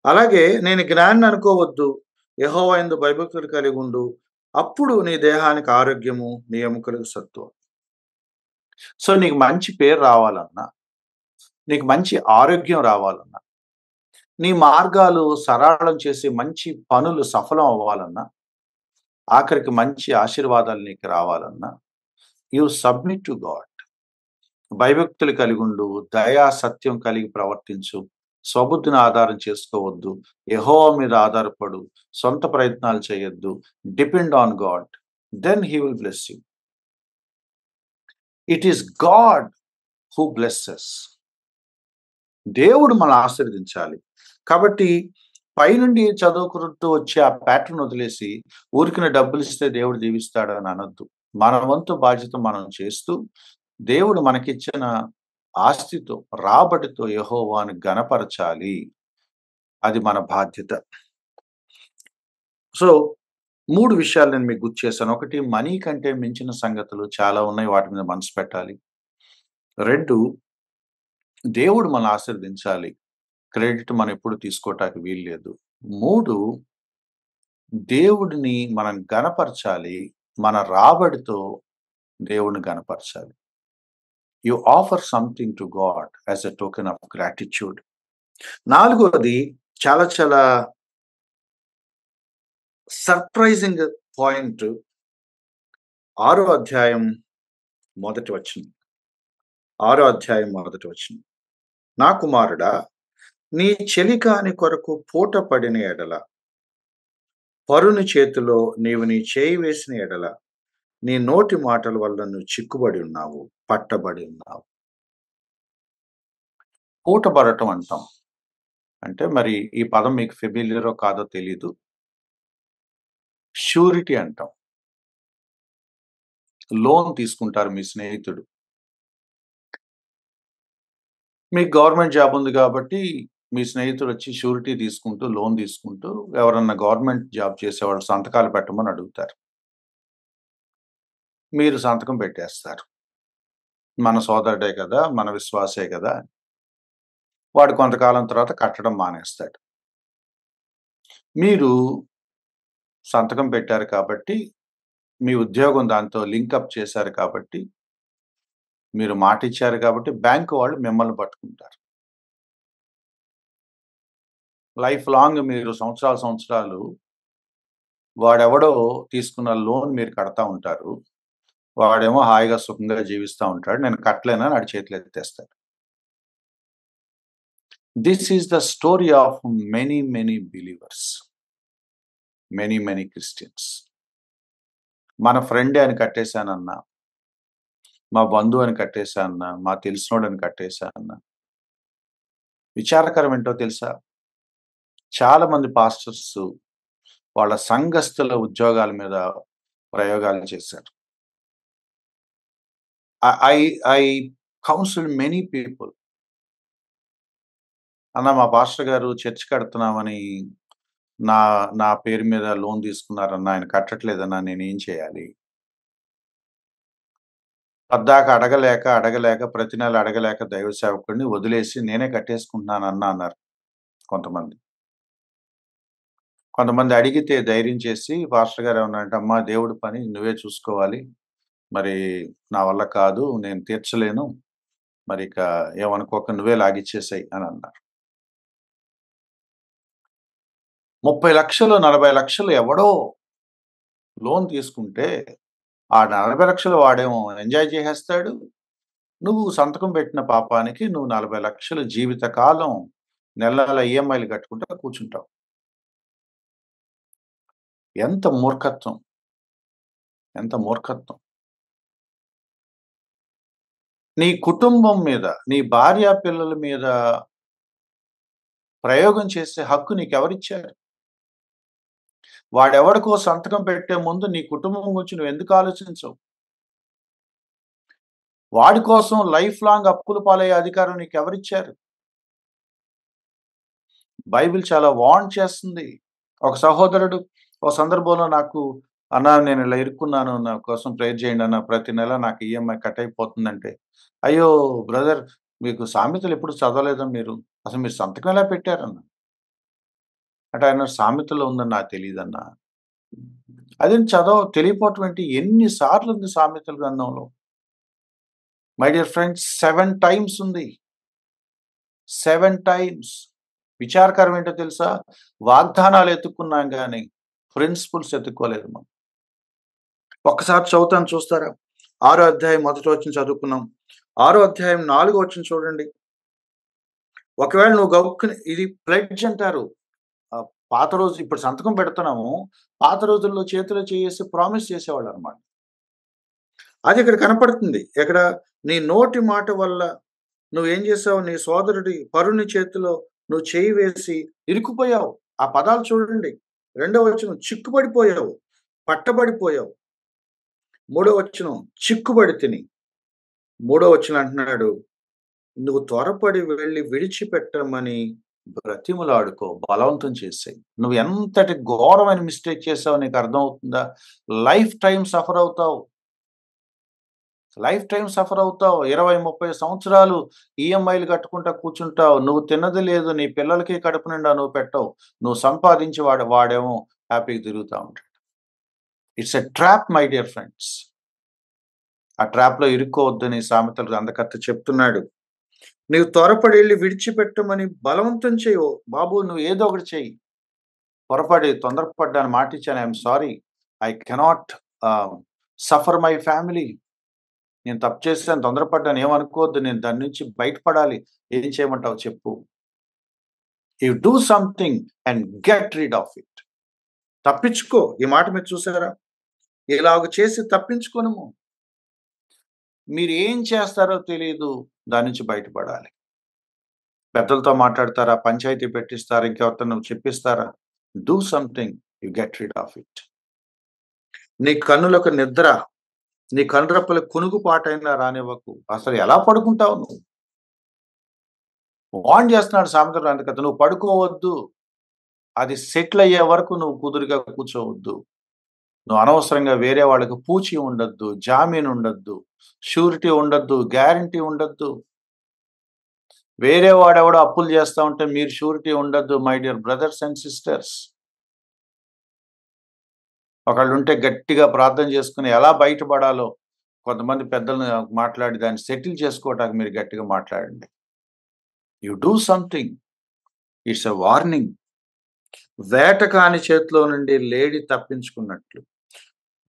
అలాగే నేను జ్ఞానిని అనుకోవద్దు. యెహోవా యందు భయభక్తులు కలిగుండు. అప్పుడు నీ దేహానికి ఆరోగ్యము, నీ ఎముకలకు సత్తువ. సో, నీకు మంచి పేరు రావాలన్నా, నీకు మంచి ఆరోగ్యం రావాలన్నా, నీ మార్గాలు సరళం చేసి మంచి పనులు సఫలం అవ్వాలన్నా, ఆఖరికి మంచి ఆశీర్వాదాలు నీకు రావాలన్నా, యూ సబ్మిట్ టు గాడ్. భయభక్తులు కలిగుండు, దయా సత్యం కలిగి ప్రవర్తించు, స్వబుద్ధిని ఆధారం చేసుకోవద్దు, యెహోవా మీద ఆధారపడు, సొంత ప్రయత్నాలు చేయొద్దు, depend on God. Then he will bless you. It is God who blesses. దేవుడు మనల్ని ఆశీర్వదించాలి. కాబట్టి పైనుండి చదువుకుంటూ వచ్చే ఆ ప్యాటర్న్ వదిలేసి ఊరికినే డబ్బులిస్తే దేవుడు దీవిస్తాడని అనొద్దు. మన వంతు బాధ్యత మనం చేస్తూ దేవుడు మనకిచ్చిన ఆస్తితో, రాబడితో యెహోవాను ఘనపరచాలి. అది మన బాధ్యత. సో, 3 విషయాలు నేను మీకు గుర్తు చేశాను. 1 మనీ కంటే మించిన సంగతులు చాలా ఉన్నాయి. వాటి మీద మనసు పెట్టాలి. 2 దేవుడు మనల్ని ఆశీర్వదించాలి. క్రెడిట్ మనం ఎప్పుడు తీసుకోవటానికి వీల్లేదు. 3 దేవుడిని మనం ఘనపరచాలి. మన రాబడితో దేవుడిని ఘనపరచాలి. You offer something to god as a token of gratitude. 4వది చాలా చాలా సర్ప్రైజింగ్ పాయింట్. 6వ అధ్యాయం మొదటి వచనం. 6వ అధ్యాయం మొదటి వచనం. నా కుమారుడా, నీ చెలికాని కొరకు పూట పడిన ఎడల, పరుని చేతిలో నీవు నీ చేయి వేసిన ఎడల, నీ నోటి మాటల వల్ల నువ్వు చిక్కుబడి ఉన్నావు, పట్టబడి ఉన్నావు. పూటబడటం అంటాం. అంటే మరి ఈ పదం మీకు ఫెమిలియరో కాదో తెలీదు. ష్యూరిటీ అంటాం. లోన్ తీసుకుంటారు మీ స్నేహితుడు. మీకు గవర్నమెంట్ జాబ్ ఉంది కాబట్టి మీ స్నేహితుడొచ్చి ష్యూరిటీ తీసుకుంటూ, లోన్ తీసుకుంటూ ఎవరన్నా గవర్నమెంట్ జాబ్ చేసేవాళ్ళు సంతకాలు పెట్టమని అడుగుతారు. మీరు సంతకం పెట్టేస్తారు. మన సోదరుడే కదా! మన విశ్వాసే కదా! వాడు కొంతకాలం తర్వాత కట్టడం మానేస్తాడు. మీరు సంతకం పెట్టారు కాబట్టి, మీ ఉద్యోగం దాంతో లింకప్ చేశారు కాబట్టి, మీరు మాటిచ్చారు కాబట్టి బ్యాంకు వాళ్ళు మిమ్మల్ని పట్టుకుంటారు. లైఫ్ లాంగ్ మీరు సంవత్సరాలు వాడెవడో తీసుకున్న లోన్ మీరు కడతా ఉంటారు. వాడేమో హాయిగా సుఖంగా జీవిస్తా ఉంటాడు. నేను కట్టలేనని ఆడి చేతులు ఎత్తేస్తాడు. This is the story of many believers. Many Christians. మన ఫ్రెండే అని కట్టేశానన్నా, మా బంధువు అని కట్టేశానన్నా, మా తెలిసినోడని కట్టేశానన్నా. విచారకరం ఏంటో తెలుసా? చాలా మంది పాస్టర్స్ వాళ్ళ సంఘస్థుల ఉద్యోగాల మీద ప్రయోగాలు చేశారు. I council many people. అన్న మా పాస్టర్ గారు చర్చ్ కడుతున్నామని నా నా పేరు మీద లోన్ తీసుకున్నారన్న, ఆయన కట్టట్లేదన్నా, నేనేం చేయాలి? పద్దాక అడగలేక ప్రతి నెల అడగలేక దైవ సేవకుడిని వదిలేసి నేనే కట్టేసుకుంటున్నానన్నా అన్నారు కొంతమంది. కొంతమంది అడిగితే ధైర్యం చేసి పాస్టర్ గారు ఏమన్నారంటే, అమ్మా దేవుడి పని నువ్వే చూసుకోవాలి. మరి నా వల్ల కాదు, నేను తీర్చలేను. మరి ఇక ఏమనుకోక నువ్వే లాగిచ్చేసేయి అని అన్నారు. 30 లక్షలు 40 లక్షలు ఎవడో లోన్ తీసుకుంటే ఆ 40 లక్షలు వాడేమో ఎంజాయ్ చేసేస్తాడు. నువ్వు సంతకం పెట్టిన పాపానికి నువ్వు 40 లక్షలు జీవితకాలం నెల నెల ఈఎంఐలు కట్టుకుంటా కూర్చుంటావు. ఎంత మూర్ఖత్వం! ఎంత మూర్ఖత్వం! నీ కుటుంబం మీద, నీ భార్య పిల్లల మీద ప్రయోగం చేసే హక్కు నీకెవరిచ్చారు? వాడెవడికో సంతకం పెట్టే ముందు నీ కుటుంబం గురించి నువ్వెందుకు ఆలోచించవు? వాడి కోసం లైఫ్ లాంగ్ అప్పుల పాలయ్యే అధికారం నీకెవరిచ్చారు? బైబిల్ చాలా వార్న్ చేస్తుంది. ఒక సహోదరుడు ఒక సందర్భంలో నాకు, అన్నా నేను ఇలా ఇరుక్కున్నాను, నా కోసం ప్రేయర్ చేయండి అన్న, ప్రతి నెల నాకు ఈఎంఐ కట్ అయిపోతుందంటే, అయ్యో బ్రదర్, మీకు సామెతలు ఎప్పుడు చదవలేదా మీరు? అసలు మీరు సంతకం ఎలా పెట్టారన్న? అంటే ఆయన సామెతలో ఉందని నాకు తెలీదన్నా. అదేంటి తెలియపోవటం ఏంటి? ఎన్ని సార్లు ఉంది సామెతల గ్రంథంలో? మై డియర్ ఫ్రెండ్స్, 7 టైమ్స్ ఉంది. 7 టైమ్స్. విచారకరం ఏంటో తెలుసా? వాగ్దానాలు ఎత్తుకున్నాం గాని ప్రిన్సిపల్స్ ఎత్తుక్కోలేదు మనం. ఒక్కసారి చదువుతాను చూస్తారా? 6వ అధ్యాయం మొదటి వచనం చదువుకున్నాం. 6వ అధ్యాయం 4వ వచనం చూడండి. ఒకవేళ నువ్వు గబుక్కుని, ఇది ప్లెడ్జ్ అంటారు. పాత రోజు, ఇప్పుడు సంతకం పెడుతున్నాము. పాత రోజుల్లో చేతిలో చేసి ప్రామిస్ చేసేవాళ్ళు అనమాట. అది ఇక్కడ కనపడుతుంది. ఎక్కడ? నీ నోటి మాట వల్ల నువ్వేం చేసావు? నీ సోదరుడి పరుని చేతిలో నువ్వు చేయి వేసి ఇరుక్కుపోయావు. ఆ పదాలు చూడండి. 2వ వచనం చిక్కుబడిపోయావు, పట్టబడిపోయావు. 3వ వచనం చిక్కుబడి తిని. 3వ వచనం అంటున్నాడు, నువ్వు త్వరపడి వెళ్ళి విడిచిపెట్టమని బ్రతిమలాడుకో, బలవంతం చేసేయి. నువ్వు ఎంతటి ఘోరమైన మిస్టేక్ చేసావో నీకు అర్థమవుతుందా? లైఫ్ టైం సఫర్ అవుతావు. లైఫ్ టైం సఫర్ అవుతావు. 20-30 సంవత్సరాలు ఈఎంఐలు కట్టుకుంటా కూర్చుంటావు. నువ్వు తిన్నది లేదు, నీ పిల్లలకి కడుపు నిండా నువ్వు పెట్టవు. నువ్వు సంపాదించి వాడేమో హ్యాపీగా తిరుగుతూ ఉంటాడు. It's a trap my dear friends. ఆ ట్రాప్లో ఇరుక్కోవద్దని సామెతల గ్రంథకర్త చెప్తున్నాడు. నీవు త్వరపడి వెళ్ళి విడిచిపెట్టమని బలవంతం చేయవు. బాబు, నువ్వు ఏదో ఒకటి చెయ్యి. తొందరపడ్డాను, మాట ఇచ్చాను, I'm sorry, I cannot suffer my family. నేను తప్పు చేశాను, తొందరపడ్డాను, ఏమనుకోవద్దు, నేను దాని నుంచి బయటపడాలి. ఏం చేయమంటావు చెప్పు? You do something and get rid of it. తప్పించుకో. ఈ మాట మీరు చూసారా? ఇలాగ చేసి తప్పించుకోను. మీరు ఏం చేస్తారో తెలియదు, దాని నుంచి బయటపడాలి. పెద్దలతో మాట్లాడతారా? పంచాయతీ పెట్టిస్తారా? ఇంకెవరితో చెప్పిస్తారా? Do something, you get rid of it. నీ కన్నులకు నిద్ర, నీ కనురెప్పలకు కునుగుపాటైనా రానివ్వకు. అసలు ఎలా పడుకుంటావు నువ్వు? వార్న్ చేస్తున్నాడు సామెతల గ్రంథకర్త, నువ్వు పడుకోవద్దు. అది సెటిల్ అయ్యే వరకు నువ్వు కుదురుగా కూర్చోవద్దు. నువ్వు అనవసరంగా వేరే వాళ్ళకి పూచి ఉండొద్దు, జామీన్ ఉండొద్దు, షూరిటీ ఉండొద్దు, గ్యారంటీ ఉండొద్దు. వేరే వాడెవడో అప్పులు చేస్తా ఉంటే మీరు షూరిటీ ఉండొద్దు my dear brothers and sisters. ఒకళ్ళు ఉంటే గట్టిగా ప్రార్థన చేసుకుని ఎలా బయటపడాలో కొంతమంది పెద్దలను మాట్లాడి దాన్ని సెటిల్ చేసుకోవటానికి మీరు గట్టిగా మాట్లాడండి. You do something. It's a warning. వేటకాని చేతిలో నుండి లేడి తప్పించుకున్నట్లు,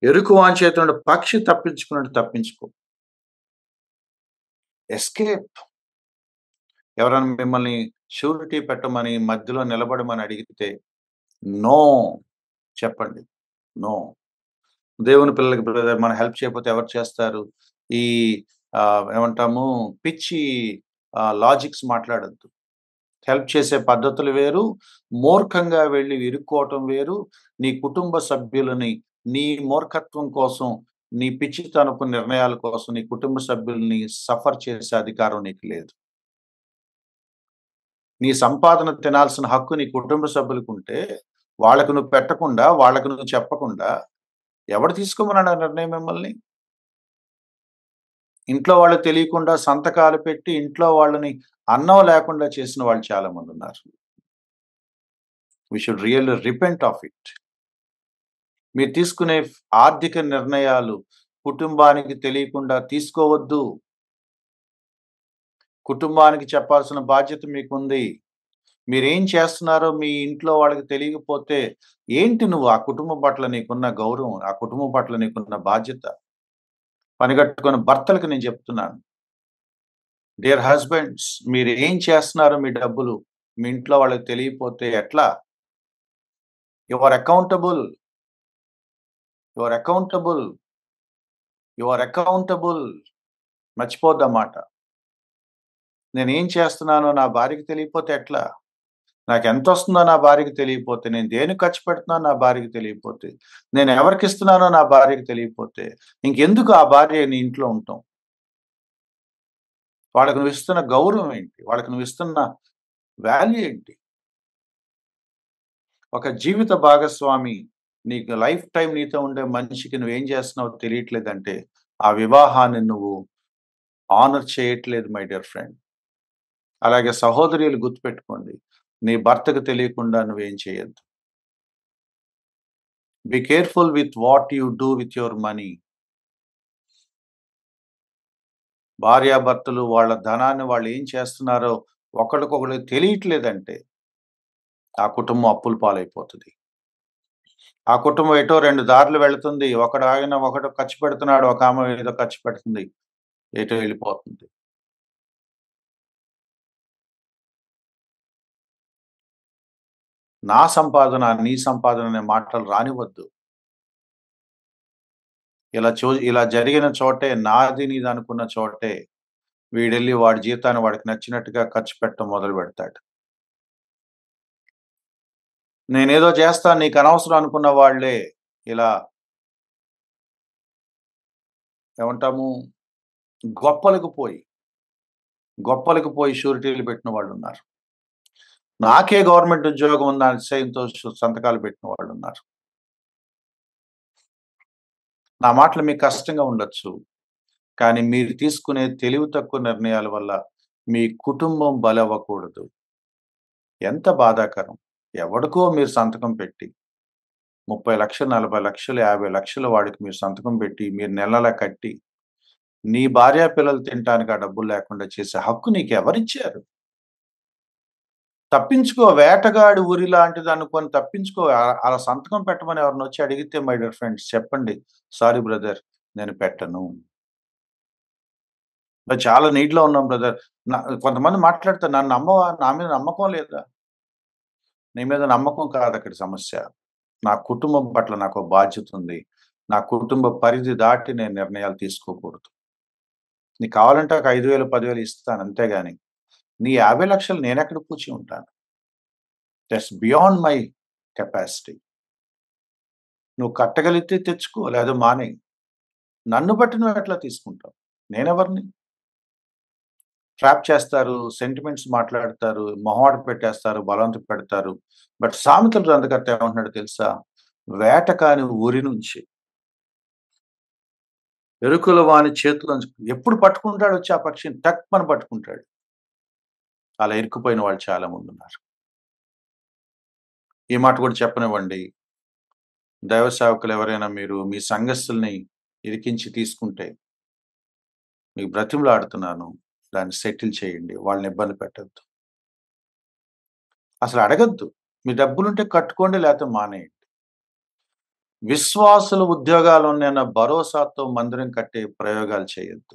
ఎరుకువాని చేతిలో నుండి పక్షి తప్పించుకున్నట్టు తప్పించుకో. ఎస్కేప్. ఎవరైనా మిమ్మల్ని షూరిటీ పెట్టమని మధ్యలో నిలబడమని అడిగితే నో చెప్పండి. నో. దేవుని పిల్లలకి బ్రదర్ మనం హెల్ప్ చేయకపోతే ఎవరు చేస్తారు? ఈ ఏమంటాము, పిచ్చి లాజిక్స్ మాట్లాడద్దు. హెల్ప్ చేసే పద్ధతులు వేరు. మూర్ఖంగా వెళ్లి ఇరుక్కోవటం వేరు. నీ కుటుంబ సభ్యులని నీ మూర్ఖత్వం కోసం, నీ పిచ్చితనపు నిర్ణయాల కోసం నీ కుటుంబ సభ్యుల్ని సఫర్ చేసే అధికారం నీకు లేదు. నీ సంపాదన తినాల్సిన హక్కు నీ కుటుంబ సభ్యులకుంటే, వాళ్ళకి నువ్వు పెట్టకుండా, వాళ్ళకి నువ్వు చెప్పకుండా ఎవడు తీసుకోమన్నాడు ఆ నిర్ణయం మిమ్మల్ని? ఇంట్లో వాళ్ళకి తెలియకుండా సంతకాలు పెట్టి, ఇంట్లో వాళ్ళని అన్నం లేకుండా చేసిన వాళ్ళు చాలా మందున్నారు. We should really repent of it. మీరు తీసుకునే ఆర్థిక నిర్ణయాలు కుటుంబానికి తెలియకుండా తీసుకోవద్దు. కుటుంబానికి చెప్పాల్సిన బాధ్యత మీకుంది. మీరేం చేస్తున్నారో మీ ఇంట్లో వాళ్ళకి తెలియకపోతే, ఏంటి నువ్వు ఆ కుటుంబం పట్ల నీకున్న గౌరవం, ఆ కుటుంబం పట్ల నీకున్న బాధ్యత? పనిగట్టుకున్న భర్తలకు నేను చెప్తున్నాను. డియర్ హస్బెండ్స్, మీరు ఏం చేస్తున్నారో మీ డబ్బులు మీ ఇంట్లో వాళ్ళకి తెలియకపోతే ఎట్లా? You are accountable. You are accountable. You are accountable. మర్చిపోద్దు ఆ మాట. నేనేం చేస్తున్నానో నా భార్యకి తెలియకపోతే ఎట్లా? నాకెంతొస్తుందో నా భార్యకి తెలియకపోతే, నేను దేనికి ఖర్చు పెడుతున్నానో నా భార్యకి తెలియకపోతే, నేను ఎవరికిస్తున్నానో నా భార్యకి తెలియకపోతే, ఇంకెందుకు ఆ భార్య నీ ఇంట్లో ఉండటం? వాళ్ళకి నువ్విస్తున్న గౌరవం ఏంటి? వాళ్ళకి నువ్విస్తున్న వాల్యూ ఏంటి? ఒక జీవిత భాగస్వామి నీకు లైఫ్ టైమ్ నీతో ఉండే మనిషికి నువ్వేం చేస్తున్నావో తెలియట్లేదంటే, ఆ వివాహాన్ని నువ్వు ఆనర్ చేయట్లేదు మై డియర్ ఫ్రెండ్. అలాగే సహోదరీలు గుర్తుపెట్టుకోండి. నీ భర్తకు తెలియకుండా నువ్వేం చేయొద్దు. Be careful with what you do with your money. భార్యాభర్తలు వాళ్ళ ధనాన్ని వాళ్ళు ఏం చేస్తున్నారో ఒకళ్ళకొకళ్ళకి తెలియట్లేదంటే, ఆ కుటుంబం అప్పుల పాలైపోతది. ఆ కుటుంబం ఎటో 2 దారులు వెళ్తుంది. ఒకడు ఖర్చు పెడుతున్నాడు. ఒక ఆమె ఏదో ఖర్చు పెడుతుంది. ఎటో వెళ్ళిపోతుంది. నా సంపాదన, నీ సంపాదన అనే మాటలు రానివ్వద్దు. ఇలా జరిగిన చోటే నాది నీది అనుకున్న చోటే వీడెళ్ళి వాడి జీతాన్ని వాడికి నచ్చినట్టుగా ఖర్చు పెట్టడం మొదలుపెడతాడు. నేనేదో చేస్తాను నీకు అనవసరం అనుకున్న వాళ్ళే ఇలా ఏమంటాము గొప్పలకు పోయి షూరిటీలు పెట్టిన వాళ్ళున్నారు. నాకే గవర్నమెంట్ ఉద్యోగం ఉందని అతిశయంతో సంతకాలు పెట్టిన వాళ్ళున్నారు. నా మాటలు మీకు కష్టంగా ఉండొచ్చు. కానీ మీరు తీసుకునే తెలివి తక్కువ నిర్ణయాల వల్ల మీ కుటుంబం బలవ్వకూడదు. ఎంత బాధాకరం. ఎవడికో మీరు సంతకం పెట్టి 30,00,000, 40,00,000, 50,00,000 వాడికి మీరు సంతకం పెట్టి, మీరు నెలలా కట్టి, నీ భార్య పిల్లలు తినటానికి ఆ డబ్బులు లేకుండా చేసే హక్కు నీకెవరిచ్చారు? తప్పించుకో. వేటగాడి ఉరి లాంటిదనుకోని తప్పించుకో. అలా సంతకం పెట్టమని ఎవరినొచ్చి అడిగితే మై డియర్ ఫ్రెండ్స్ చెప్పండి. సారీ బ్రదర్ నేను పెట్టను. మేము చాలా నీడ్‌లో ఉన్నాం బ్రదర్. కొంతమంది మాట్లాడతారు నన్ను నమ్మవా? నా మీద నమ్మకం లేదా? నీ మీద నమ్మకం కాదక్కడ సమస్య. నా కుటుంబం పట్ల నాకో బాధ్యతుంది. నా కుటుంబ పరిధి దాటి నేను నిర్ణయాలు తీసుకోకూడదు. నీకు కావాలంటే ఒక 5,000, 10,000 ఇస్తాను అంతేగాని, నీ 50,00,000 నేనెక్కడ పూచి ఉంటాను? That's beyond my capacity. నువ్వు కట్టగలిగితే తెచ్చుకో లేదా మానేయి. నన్ను బట్టి నువ్వెట్లా తీసుకుంటావు? నేనెవరిని? ట్రాప్ చేస్తారు, సెంటిమెంట్స్ మాట్లాడతారు, మొహమాట పెట్టేస్తారు, బలవంత పెడతారు. బట్ సామెతల గ్రంథకర్త ఏమంటున్నాడో తెలుసా? వేట కాని ఊరి నుంచి ఎరుకుల వాని చేతిలోంచి ఎప్పుడు పట్టుకుంటాడొచ్చి ఆ పక్షిని టక్‌మని పట్టుకుంటాడు. అలా ఇరుక్కుపోయిన వాళ్ళు చాలా మందున్నారు. ఈ మాట కూడా చెప్పనివ్వండి. దైవ సేవకులు ఎవరైనా మీరు మీ సంఘస్థుల్ని ఇరికించి తీసుకుంటే, మీకు బ్రతిమలాడుతున్నాను. దాన్ని సెటిల్ చేయండి. వాళ్ళని ఇబ్బంది పెట్టొద్దు. అసలు అడగొద్దు. మీ డబ్బులుంటే కట్టుకోండి లేకపోతే మానేయండి. విశ్వాసుల ఉద్యోగాలున్నాయన్న భరోసాతో మందిరం కట్టే ప్రయోగాలు చేయొద్దు.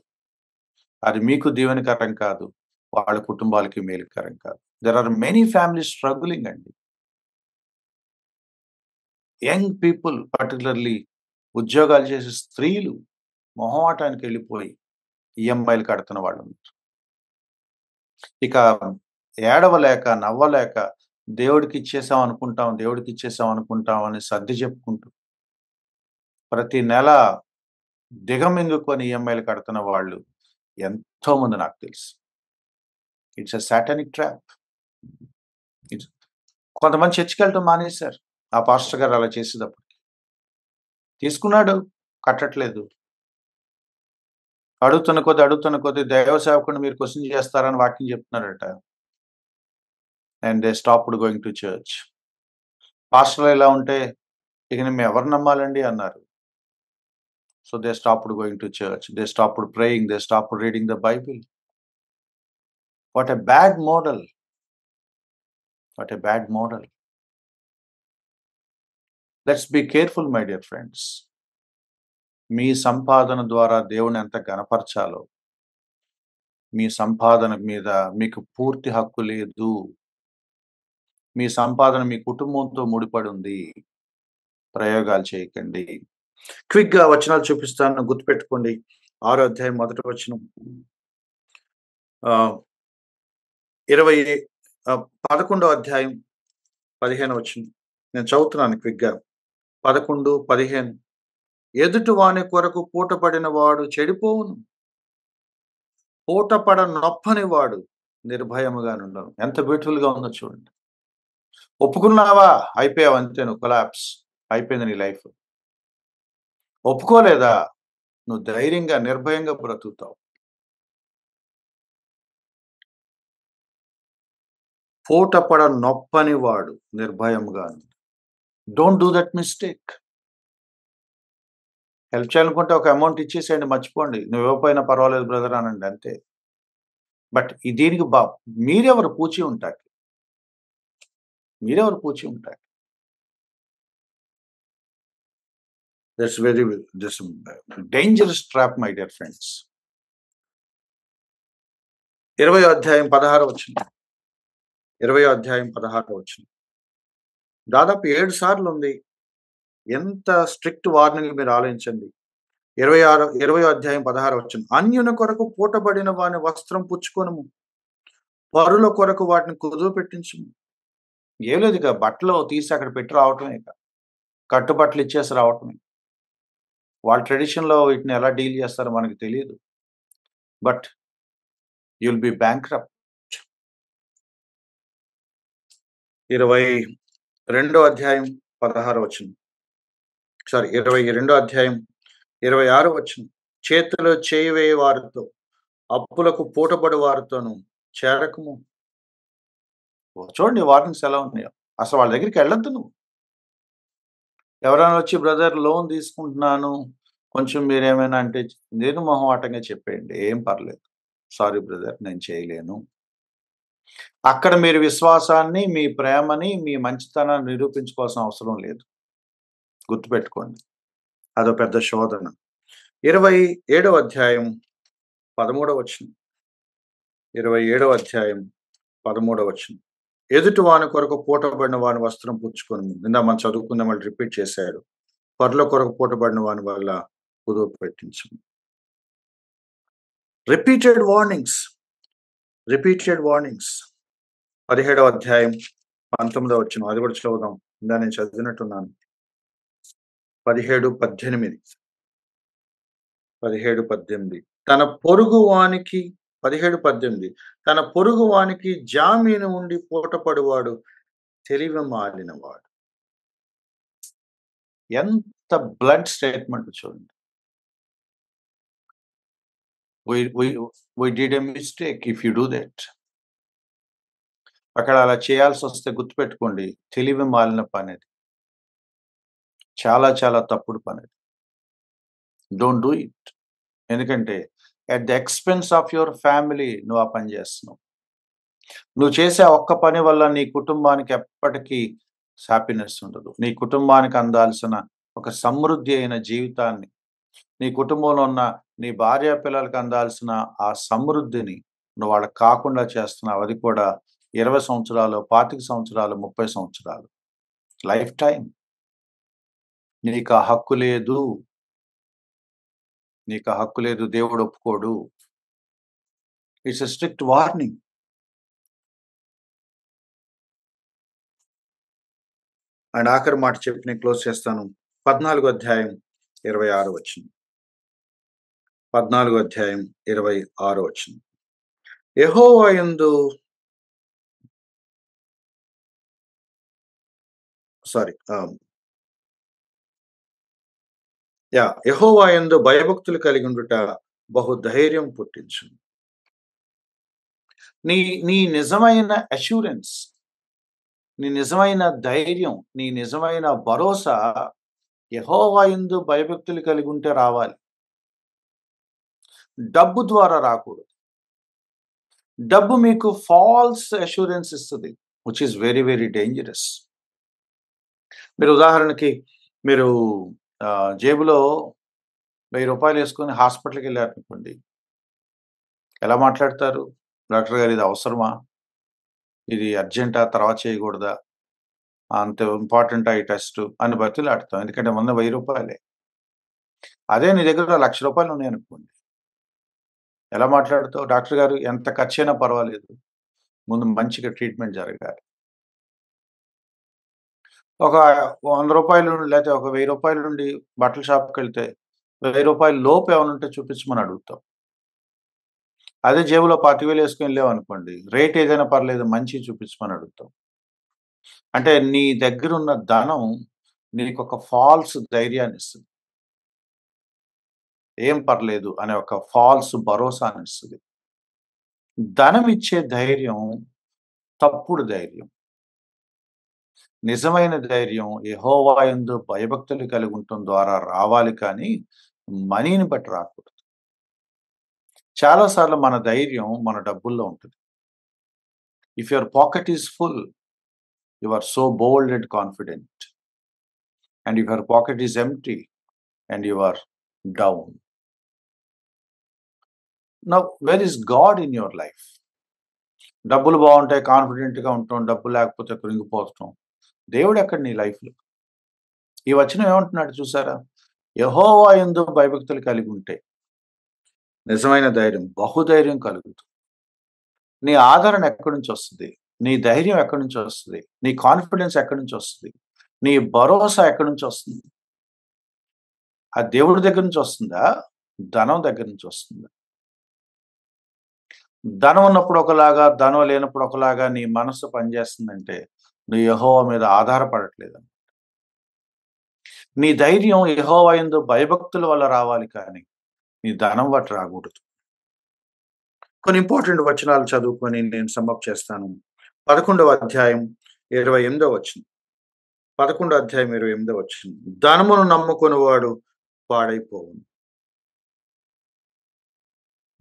అది మీకు దీవెనకరం కాదు. వాళ్ళ కుటుంబాలకి మేలుకరం కాదు. There are many families struggling అండి. యంగ్ పీపుల్ పర్టిక్యులర్‌లీ ఉద్యోగాలు చేసే స్త్రీలు మొహమాటానికెళ్ళిపోయి ఈఎంఐలు కడుతున్న వాళ్ళున్నారు. ఇక ఏడవలేక, నవ్వలేక దేవుడికి ఇచ్చేసాం అనుకుంటాం అని సర్ది చెప్పుకుంటూ ప్రతి నెల దిగమింగుకొని ఈఎంఐలు కడుతున్న వాళ్ళు ఎంతో మంది నాకు తెలుసు. It's a satanic trap. కొంతమంది చర్చికెళ్ళటం మానేశారు. ఆ పాస్టర్ గారు అలా చేసేటప్పుడు. తీసుకున్నాడు, కట్టట్లేదు. అడుగుతున్న కొద్దీ దైవ సేవకుడిని మీరు క్వెషన్ చేస్తారని వాక్యం చెప్తున్నారట. And they stopped going to church. పాస్టర్లు ఇలా ఉంటే ఇక మేము ఎవరు నమ్మాలండి అన్నారు. So they stopped going to church. They stopped praying. They stopped reading the Bible. What a bad model. What a bad model. Let's be careful my dear friends. మీ సంపాదన ద్వారా దేవుని ఎంత గణపరచాలో, మీ సంపాదన మీద మీకు పూర్తి హక్కు లేదు. మీ సంపాదన మీ కుటుంబంతో ముడిపడి ఉంది. ప్రయోగాలు చేయకండి. క్విక్‌గా వచనాలు చూపిస్తాను, గుర్తుపెట్టుకోండి. 6వ అధ్యాయం మొదటి వచనం. 11వ అధ్యాయం 15వ వచనం. నేను చదువుతున్నాను క్విక్‌గా. 11, 15. ఎదుటి వాని కొరకు పూటపడిన వాడు చెడిపోవును. పూటపడ నొప్పని వాడు నిర్భయముగా నుండును. ఎంత బ్యూటిఫుల్‌గా ఉందో చూడండి. ఒప్పుకున్నావా? అయిపోయావు అంతే, నువ్వు కొలాప్స్. అయిపోయింది నీ లైఫ్. ఒప్పుకోలేదా? నువ్వు ధైర్యంగా, నిర్భయంగా బ్రతుకుతావు. పూటపడ నొప్పని వాడు నిర్భయముగా. Don't do that mistake. Help చేయాలనుకుంటే ఒక అమౌంట్ ఇచ్చేసేయండి, మర్చిపోండి. నువ్వు ఇవ్వకపోయినా పర్వాలేదు బ్రదర్ అనండి అంతే. బట్ దీనికి మీరెవరు పూచి ఉంటారు? మీరెవరు పూచి ఉంటారు? That's this dangerous trap my dear friends. 20వ అధ్యాయం 16వ వచనం. 20వ అధ్యాయం 16వ వచనం. దాదాపు 7 సార్లు ఉంది. ఎంత స్ట్రిక్ట్ వార్నింగ్ మీరు ఆలోచించండి. 20వ అధ్యాయం 16వ వచనం. అన్యుని కొరకు పూటబడిన వాని వస్త్రం పుచ్చుకొనుము, పరుల కొరకు వాటిని కుదువ పెట్టించుము. ఏం లేదు, ఇక బట్టలు తీసి అక్కడ పెట్టి రావటమే. ఇక కట్టుబట్టలు ఇచ్చేసి రావటమే. వాళ్ళ ట్రెడిషన్‌లో వీటిని ఎలా డీల్ చేస్తారో మనకు తెలియదు. But you will be bankrupt. 22వ అధ్యాయం 16వ వచనం. 22వ అధ్యాయం 26వ వచనం. చేతిలో చేయి వేయ వారితో, అప్పులకు పూటబడి వారితోను చేరకము. చూడండి వార్నింగ్స్ ఎలా ఉన్నాయో. అసలు వాళ్ళ దగ్గరికి వెళ్ళొద్దు నువ్వు. ఎవరైనా వచ్చి బ్రదర్ లోన్ తీసుకుంటున్నాను, కొంచెం మీరేమైనా అంటే నేను మొహమాటంగా చెప్పేయండి, ఏం పర్లేదు. సారీ బ్రదర్, నేను చేయలేను. అక్కడ మీరు విశ్వాసాన్ని, మీ ప్రేమని, మీ మంచితనాన్ని నిరూపించుకోవాల్సిన అవసరం లేదు. గుర్తుపెట్టుకోండి. అదో పెద్ద శోధన. 27వ అధ్యాయం 13వ వచనం. 27వ అధ్యాయం 13వ వచనం. ఎదుటి వాని కొరకు పూటబడిన వాని వస్త్రం పుచ్చుకొని, నిన్న మనం చదువుకున్న వాళ్ళు రిపీట్ చేశాడు. పరుల కొరకు పూటబడిన వాని వల్ల కుదువ పెట్టించు. Repeated warnings. 17వ అధ్యాయం 19వ వచనం. అది కూడా చదువుదాం. ఇందా నేను చదివినట్టున్నాను. 17, 18. తన పొరుగు వానికి 17, 18. తన పొరుగు వానికి జామీను ఉండి పూటపడివాడు తెలివి మాలినవాడు. ఎంత బ్లంట్ స్టేట్మెంట్ చూడండి. We did a mistake if you do that. అక్కడ అలా చేయాల్సి వస్తే గుర్తుపెట్టుకోండి, తెలివి మాలిన పని. చాలా చాలా తప్పుడు పని. Don't do it. ఎందుకంటే at the expense of your family నువ్వు ఆ పని చేస్తున్నావు. నువ్వు చేసే ఒక్క పని వల్ల నీ కుటుంబానికి ఎప్పటికీ హ్యాపీనెస్ ఉండదు. నీ కుటుంబానికి అందాల్సిన ఒక సమృద్ధి అయిన జీవితాన్ని, నీ కుటుంబంలో ఉన్న నీ భార్య పిల్లలకు అందాల్సిన ఆ సమృద్ధిని నువ్వు వాళ్ళకి కాకుండా చేస్తున్నావు. అది కూడా 20 సంవత్సరాలు, 25 సంవత్సరాలు, 30 సంవత్సరాలు, లైఫ్ టైం. నీకు ఆ హక్కు లేదు. దేవుడు ఒప్పుకోడు. It's a strict warning. And ఆఖరి మాట చెప్పి నేను క్లోజ్ చేస్తాను. 14 అధ్యాయం 26 వచనం. 14 అధ్యాయం 26 వచనం. యెహోవా యందు యెహోవా యందు భయభక్తులు కలిగి ఉండుట బహు ధైర్యం పుట్టించును. నీ నీ నిజమైన అష్యూరెన్స్, నీ నిజమైన ధైర్యం, నీ నిజమైన భరోసా యెహోవా యందు భయభక్తులు కలిగి ఉంటే రావాలి. డబ్బు ద్వారా రాకూడదు. డబ్బు మీకు ఫాల్స్ అష్యూరెన్స్ ఇస్తది. Which is very very dangerous. మీరు ఉదాహరణకి మీరు జేబులో ₹1000 వేసుకొని హాస్పిటల్‌కి వెళ్లారనుకోండి. ఎలా మాట్లాడతారు? డాక్టర్ గారు ఇది అవసరమా? ఇది అర్జెంటా? తర్వాత చేయకూడదా? అంత ఇంపార్టెంటా ఈ టెస్టు? అని బతిమిలాడతాం. ఎందుకంటే ఉన్న ₹1000. అదే నీ దగ్గర ₹1,00,000 ఉన్నాయనుకోండి. ఎలా మాట్లాడతావు? డాక్టర్ గారు ఎంత ఖర్చయినా పర్వాలేదు. ముందు మంచిగా ట్రీట్మెంట్ జరగాలి. ఒక ₹100 లేతే ఒక ₹1000 నుండి బట్టల షాప్‌కెళ్తే ₹1000 లోపు ఏమైనా ఉంటే చూపించమని అడుగుతాం. అదే జేబులో 25,000 వేసుకొని వెళ్ళావనుకోండి, రేట్ ఏదైనా పర్లేదు మంచియి చూపించమని అడుగుతాం. అంటే నీ దగ్గరున్న ధనం నీకొక ఫాల్స్ ధైర్యాన్నిస్తది. ఏం పర్లేదు అనే ఒక ఫాల్స్ భరోసానిస్తది. ధనం ఇచ్చే ధైర్యం తప్పుడు ధైర్యం. నిజమైన ధైర్యం యెహోవా యందు భయభక్తులు కలిగి ఉండటం ద్వారా రావాలి కానీ, మనీని బట్టి రాకూడదు. చాలా సార్లు మన ధైర్యం మన డబ్బుల్లో ఉంటది. If your pocket is full, you are so bold and confident. And if your pocket is empty and you are down. Now where is God in your life? డబ్బులు బాగుంటాయి, కాన్ఫిడెంట్‌గా ఉంటాం. డబ్బు లేకపోతే కృంగిపోతాం. దేవుడు ఎక్కడ నీ లైఫ్‌లో? ఈ వచనం ఏమంటున్నాడు చూసారా? యెహోవా యందు భయభక్తులు కలిగి ఉంటే నిజమైన ధైర్యం, బహుధైర్యం కలుగుతుంది. నీ ఆదరణ ఎక్కడి నుంచి వస్తది? నీ ధైర్యం ఎక్కడి నుంచి వస్తది? నీ కాన్ఫిడెన్స్ ఎక్కడి నుంచి వస్తది? నీ భరోసా ఎక్కడి నుంచి వస్తుంది? ఆ దేవుడి దగ్గర నుంచి వస్తుందా? ధనం దగ్గర నుంచి వస్తుందా? ధనం ఉన్నప్పుడు ఒకలాగా, ధనం లేనప్పుడు ఒకలాగా నీ మనస్సు పనిచేస్తుందంటే నువ్వు యెహోవా మీద ఆధారపడట్లేదు. నీ ధైర్యం యెహోవా యందు భయభక్తుల వల్ల రావాలి కానీ, నీ ధనం బట్టి రాకూడదు. కొన్ని ఇంపార్టెంట్ వచనాలు చదువుకొని నేను సమ్మప్ చేస్తాను. 11వ అధ్యాయం 28వ వచనం. 11వ అధ్యాయం 28వ వచనం. ధనమును నమ్ముకొనివాడు పాడైపోవును.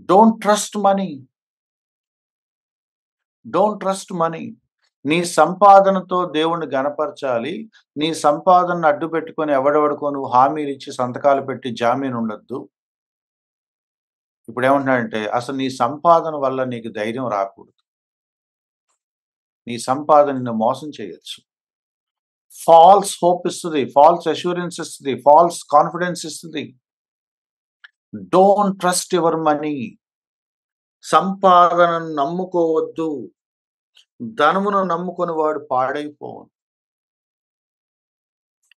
Don't trust money. Don't trust money. నీ సంపాదనతో దేవుణ్ణి గనపరచాలి. నీ సంపాదనను అడ్డు పెట్టుకొని ఎవడెవడికో నువ్వు హామీలిచ్చి సంతకాలు పెట్టి జామీను ఉండొద్దు. ఇప్పుడేమంటున్నాడంటే అసలు నీ సంపాదన వల్ల నీకు ధైర్యం రాకూడదు. నీ సంపాదన నిన్ను మోసం చేయొచ్చు. ఫాల్స్ హోప్ ఇస్తది. ఫాల్స్ అష్యూరెన్స్ ఇస్తది. ఫాల్స్ కాన్ఫిడెన్స్ ఇస్తది. Don't trust your money. సంపాదనను నమ్ముకోవద్దు. ధనమును నమ్ముకొని వాడు పాడైపోవును.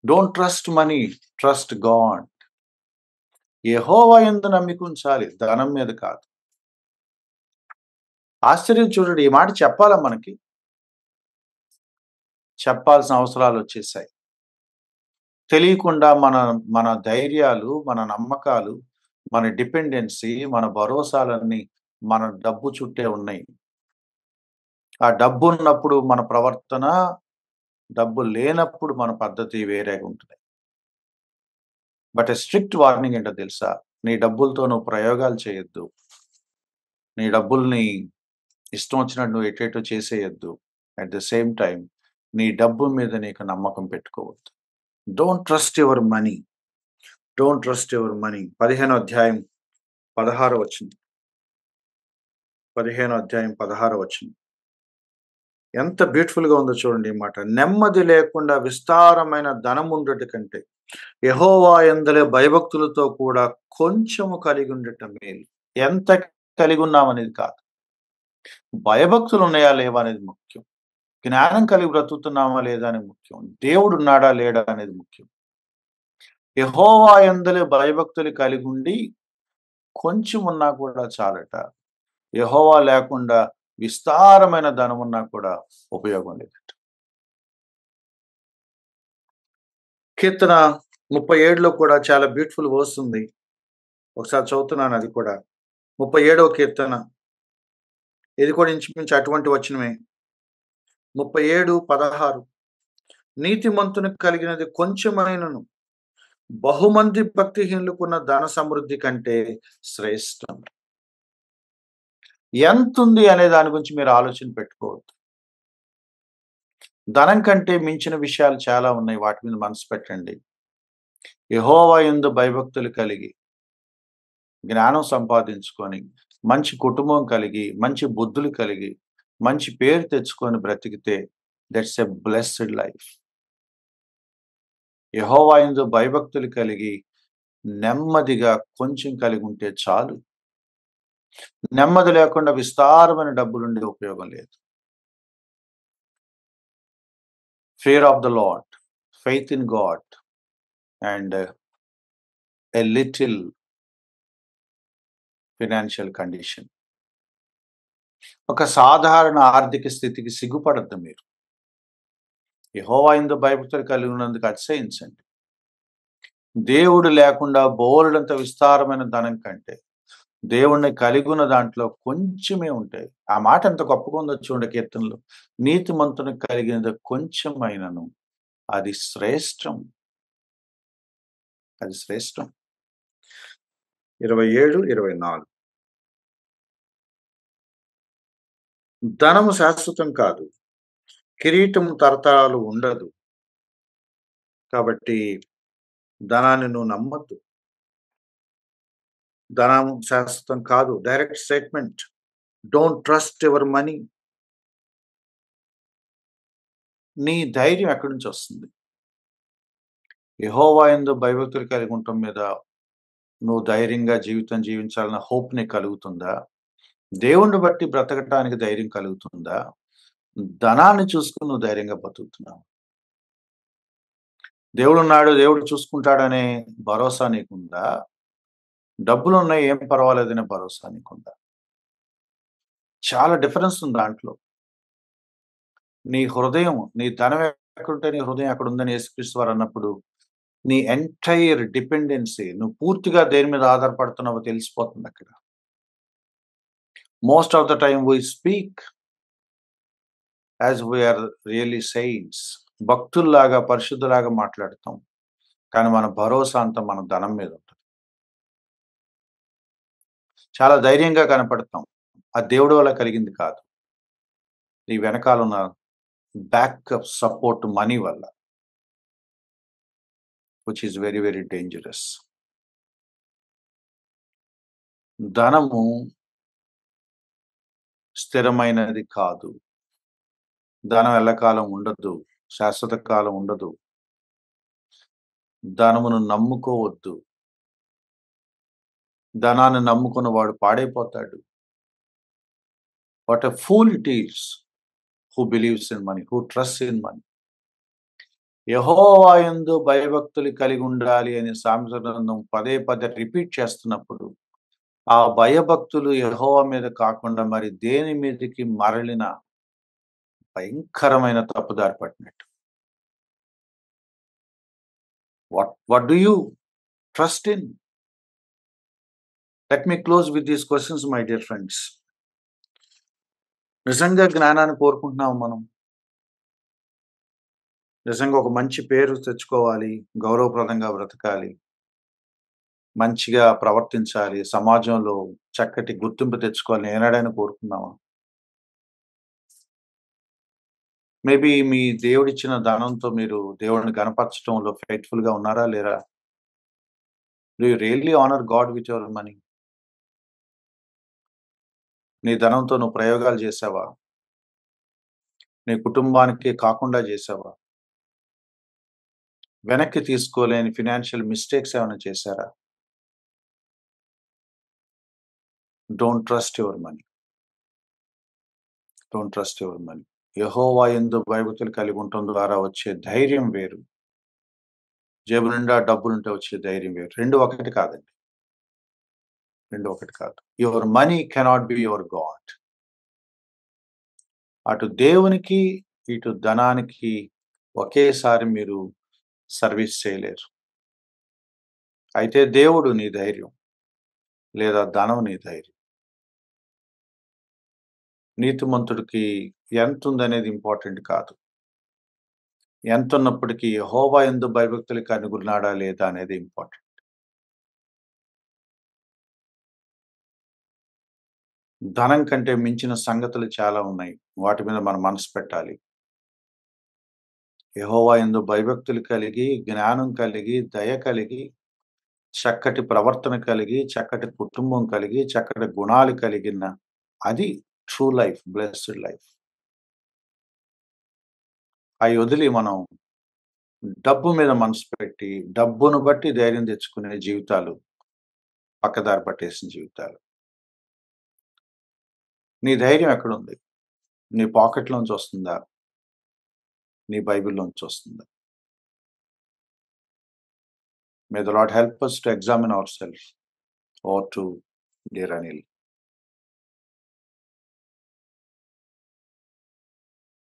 Don't trust money, trust god. యెహోవా యందు నమ్మిక ఉంచాలి, ధనం మీద కాదు. ఆశ్చర్యం చూడండి, ఈ మాట చెప్పాలా మనకి? చెప్పాల్సిన అవసరాలు వచ్చేసాయి. తెలియకుండా మన ధైర్యాలు, మన నమ్మకాలు, మన డిపెండెన్సీ, మన భరోసాలన్నీ మన డబ్బు చుట్టే ఉన్నాయి. ఆ డబ్బు ఉన్నప్పుడు మన ప్రవర్తన, డబ్బు లేనప్పుడు మన పద్ధతి వేరేగా ఉంటుంది. బట్ స్ట్రిక్ట్ వార్నింగ్ ఏంటో తెలుసా? నీ డబ్బులతో నువ్వు ప్రయోగాలు చేయొద్దు. నీ డబ్బుల్ని ఇష్టం వచ్చినట్టు నువ్వు ఎటేటో చేసేయొద్దు. అట్ ద సేమ్ టైం నీ డబ్బు మీద నీకు నమ్మకం పెట్టుకోవద్దు. Don't trust your money. Don't trust your money. 15వ అధ్యాయం 16వ వచనం. 15వ అధ్యాయం 16వ వచనం. ఎంత బ్యూటిఫుల్‌గా ఉందో చూడండి ఈ మాట. నెమ్మది లేకుండా విస్తారమైన ధనం ఉండుట కంటే యెహోవా యందలి భయభక్తులతో కూడా కొంచెము కలిగి ఉండటం మేలు. ఎంత కలిగి ఉన్నామనేది కాదు. భయభక్తులు ఉన్నాయా లేవా అనేది ముఖ్యం. జ్ఞానం కలిగి బ్రతుకుతున్నామా లేదా అనేది ముఖ్యం. దేవుడు ఉన్నాడా లేడా అనేది ముఖ్యం. యెహోవా యందలి భయభక్తులు కలిగుండి కొంచెం ఉన్నా కూడా చాలట. యెహోవా లేకుండా విస్తారమైన ధనమున్నా కూడా ఉపయోగం లేదట. కీర్తన 37లో కూడా చాలా బ్యూటిఫుల్ వర్స్ ఉంది. ఒకసారి చదువుతున్నాను అది కూడా. 37వ కీర్తన. ఇది కూడా ఇంచుమించు అటువంటి వచనమే. 37:16 నీతిమంతునికి కలిగినది కొంచెమైనను బహుమంది భక్తిహీనులకున్న ధన సమృద్ధి కంటే శ్రేష్టం. ఎంతుంది అనే దాని గురించి మీరు ఆలోచన పెట్టుకోవద్దు. ధనం కంటే మించిన విషయాలు చాలా ఉన్నాయి. వాటి మీద మనసు పెట్టండి. యెహోవా యందు భయభక్తులు కలిగి, జ్ఞానం సంపాదించుకొని, మంచి కుటుంబం కలిగి, మంచి బుద్ధులు కలిగి, మంచి పేరు తెచ్చుకొని బ్రతికితే దట్స్ ఎ బ్లెస్డ్ లైఫ్. యెహోవా యందు భయభక్తులు కలిగి నెమ్మదిగా కొంచెం కలిగి ఉంటే చాలు. నెమ్మది లేకుండా విస్తారమైన డబ్బులుండే ఉపయోగం లేదు. Fear of the lord, faith in God and a little financial condition. ఒక సాధారణ ఆర్థిక స్థితికి సిగ్గుపడద్దు మీరు. యెహోవా యందు భయభక్తులు కలిగి ఉన్నందుకు అతిశయించండి. దేవుడు లేకుండా బోలెడంత విస్తారమైన ధనం కంటే దేవుణ్ణి కలిగి ఉన్న దాంట్లో కొంచెమే ఉంటాయి. ఆ మాట ఎంత గొప్పగా ఉందో చూడండి కీర్తనలో. నీతిమంతునికి కలిగినది కొంచెమైనను అది శ్రేష్టం. అది శ్రేష్టం. 27, 24 ధనము శాశ్వతం కాదు, కిరీటం తరతరాలు ఉండదు. కాబట్టి ధనాన్ని నువ్వు నమ్మద్దు. ధనం శాశ్వతం కాదు. Direct statement. Don't trust your money. నీ ధైర్యం ఎక్కడి నుంచి వస్తుంది? యెహోవా యందు భయభక్తులు కలిగి ఉండటం మీద నువ్వు ధైర్యంగా జీవితం జీవించాలన్న హోప్ నీకు కలుగుతుందా? దేవుణ్ణి బట్టి బ్రతకటానికి ధైర్యం కలుగుతుందా? ధనాన్ని చూసుకొని నువ్వు ధైర్యంగా బతుకుతున్నావు. దేవుడున్నాడు, దేవుడు చూసుకుంటాడనే భరోసా నీకుందా? డబ్బులున్నాయి, ఏం పర్వాలేదనే భరోసా నీకుందా? చాలా డిఫరెన్స్ ఉంది దాంట్లో. నీ హృదయం, నీ ధనం ఎక్కడుంటే నీ హృదయం ఎక్కడుందని యేసుక్రీస్తు వారు అన్నప్పుడు, నీ ఎంటైర్ డిపెండెన్సీ, నువ్వు పూర్తిగా దేని మీద ఆధారపడుతున్నావో తెలిసిపోతుంది అక్కడ. Most of the time we speak as we are really saints. భక్తుల్లాగా, పరిశుద్ధులాగా మాట్లాడతాం. కానీ మన భరోసా అంతా మన ధనం మీద ఉంటుంది. చాలా ధైర్యంగా కనపడతాం. అది దేవుడి వల్ల కలిగింది కాదు. నీ వెనకాల ఉన్న బ్యాకప్ సపోర్ట్ మనీ వల్ల, which is very, very dangerous. ధనము స్థిరమైనది కాదు. ధనం ఎల్లకాలం ఉండదు. శాశ్వత కాలం ఉండదు. ధనమును నమ్ముకోవద్దు. ధనాన్ని నమ్ముకున్న వాడు పాడైపోతాడు. What a fool it is who believes in money, who trusts in money. యెహోవా యందు భయభక్తులు కలిగి ఉండాలి అని సామెతల గ్రంథం పదే పదే రిపీట్ చేస్తున్నప్పుడు, ఆ భయభక్తులు యెహోవా మీద కాకుండా మరి దేని మీదకి మరలిన భయంకరమైన తప్పుదారి పట్టినట్టు. What do you trust in? Let me close with these questions, my dear friends. నిజంగా జ్ఞానాన్ని కోరుకుంటున్నాము మనం. నిజంగా ఒక మంచి పేరు తెచ్చుకోవాలి, గౌరవప్రదంగా బ్రతకాలి, మంచిగా ప్రవర్తించాలి, సమాజంలో చక్కటి గుర్తింపు తెచ్చుకోవాలని ఏనాడైనా కోరుకున్నామా? మేబీ మీ దేవుడిచ్చిన ధనంతో మీరు దేవుడిని గణపరచడంలో ఫెయిత్ఫుల్‌గా ఉన్నారా లేరా? Do you really honour god with your money? నీ ధనంతో నువ్వు ప్రయోగాలు చేశావా? నీ కుటుంబానికి కాకుండా చేశావా? వెనక్కి తీసుకోలేని ఫినాన్షియల్ మిస్టేక్స్ ఏమైనా చేశారా? Don't trust your money. Don't trust your money. యెహోవా యందు భయభక్తులు కలిగి ఉండటం ద్వారా వచ్చే ధైర్యం వేరు. జేబు నిండా డబ్బులుంటే వచ్చే ధైర్యం వేరు. 2 ఒకటి కాదండి. 2 ఒకటి కాదు. Your money cannot be your God. అటు దేవునికి, ఇటు ధనానికి ఒకేసారి మీరు సర్వీస్ చేయలేరు. అయితే దేవుడు నీ ధైర్యం. లేదా ధనం నీ ధైర్యం. నీతిమంతుడికి ఎంతుందనేది ఇంపార్టెంట్ కాదు. ఎంతున్నప్పటికీ యెహోవా యందు భయభక్తులు కనుగొన్నాడా లేదా అనేది ఇంపార్టెంట్. ధనం కంటే మించిన సంగతులు చాలా ఉన్నాయి. వాటి మీద మనం మనసు పెట్టాలి. యెహోవా యందు భయభక్తులు కలిగి, జ్ఞానం కలిగి, దయ కలిగి, చక్కటి ప్రవర్తన కలిగి, చక్కటి కుటుంబం కలిగి, చక్కటి గుణాలు కలిగిన అది ట్రూ లైఫ్, బ్లెస్డ్ లైఫ్. అయి వదిలి మనం డబ్బు మీద మనసు పెట్టి, డబ్బును బట్టి ధైర్యం తెచ్చుకునే జీవితాలు పక్కదారి పట్టేసిన జీవితాలు. నీ ధైర్యం ఎక్కడుంది? నీ పాకెట్‌లోంచి వస్తుందా? నీ బైబిల్‌లోంచి వస్తుందా? May the Lord help us to examine ourselves. Or to dear Anil.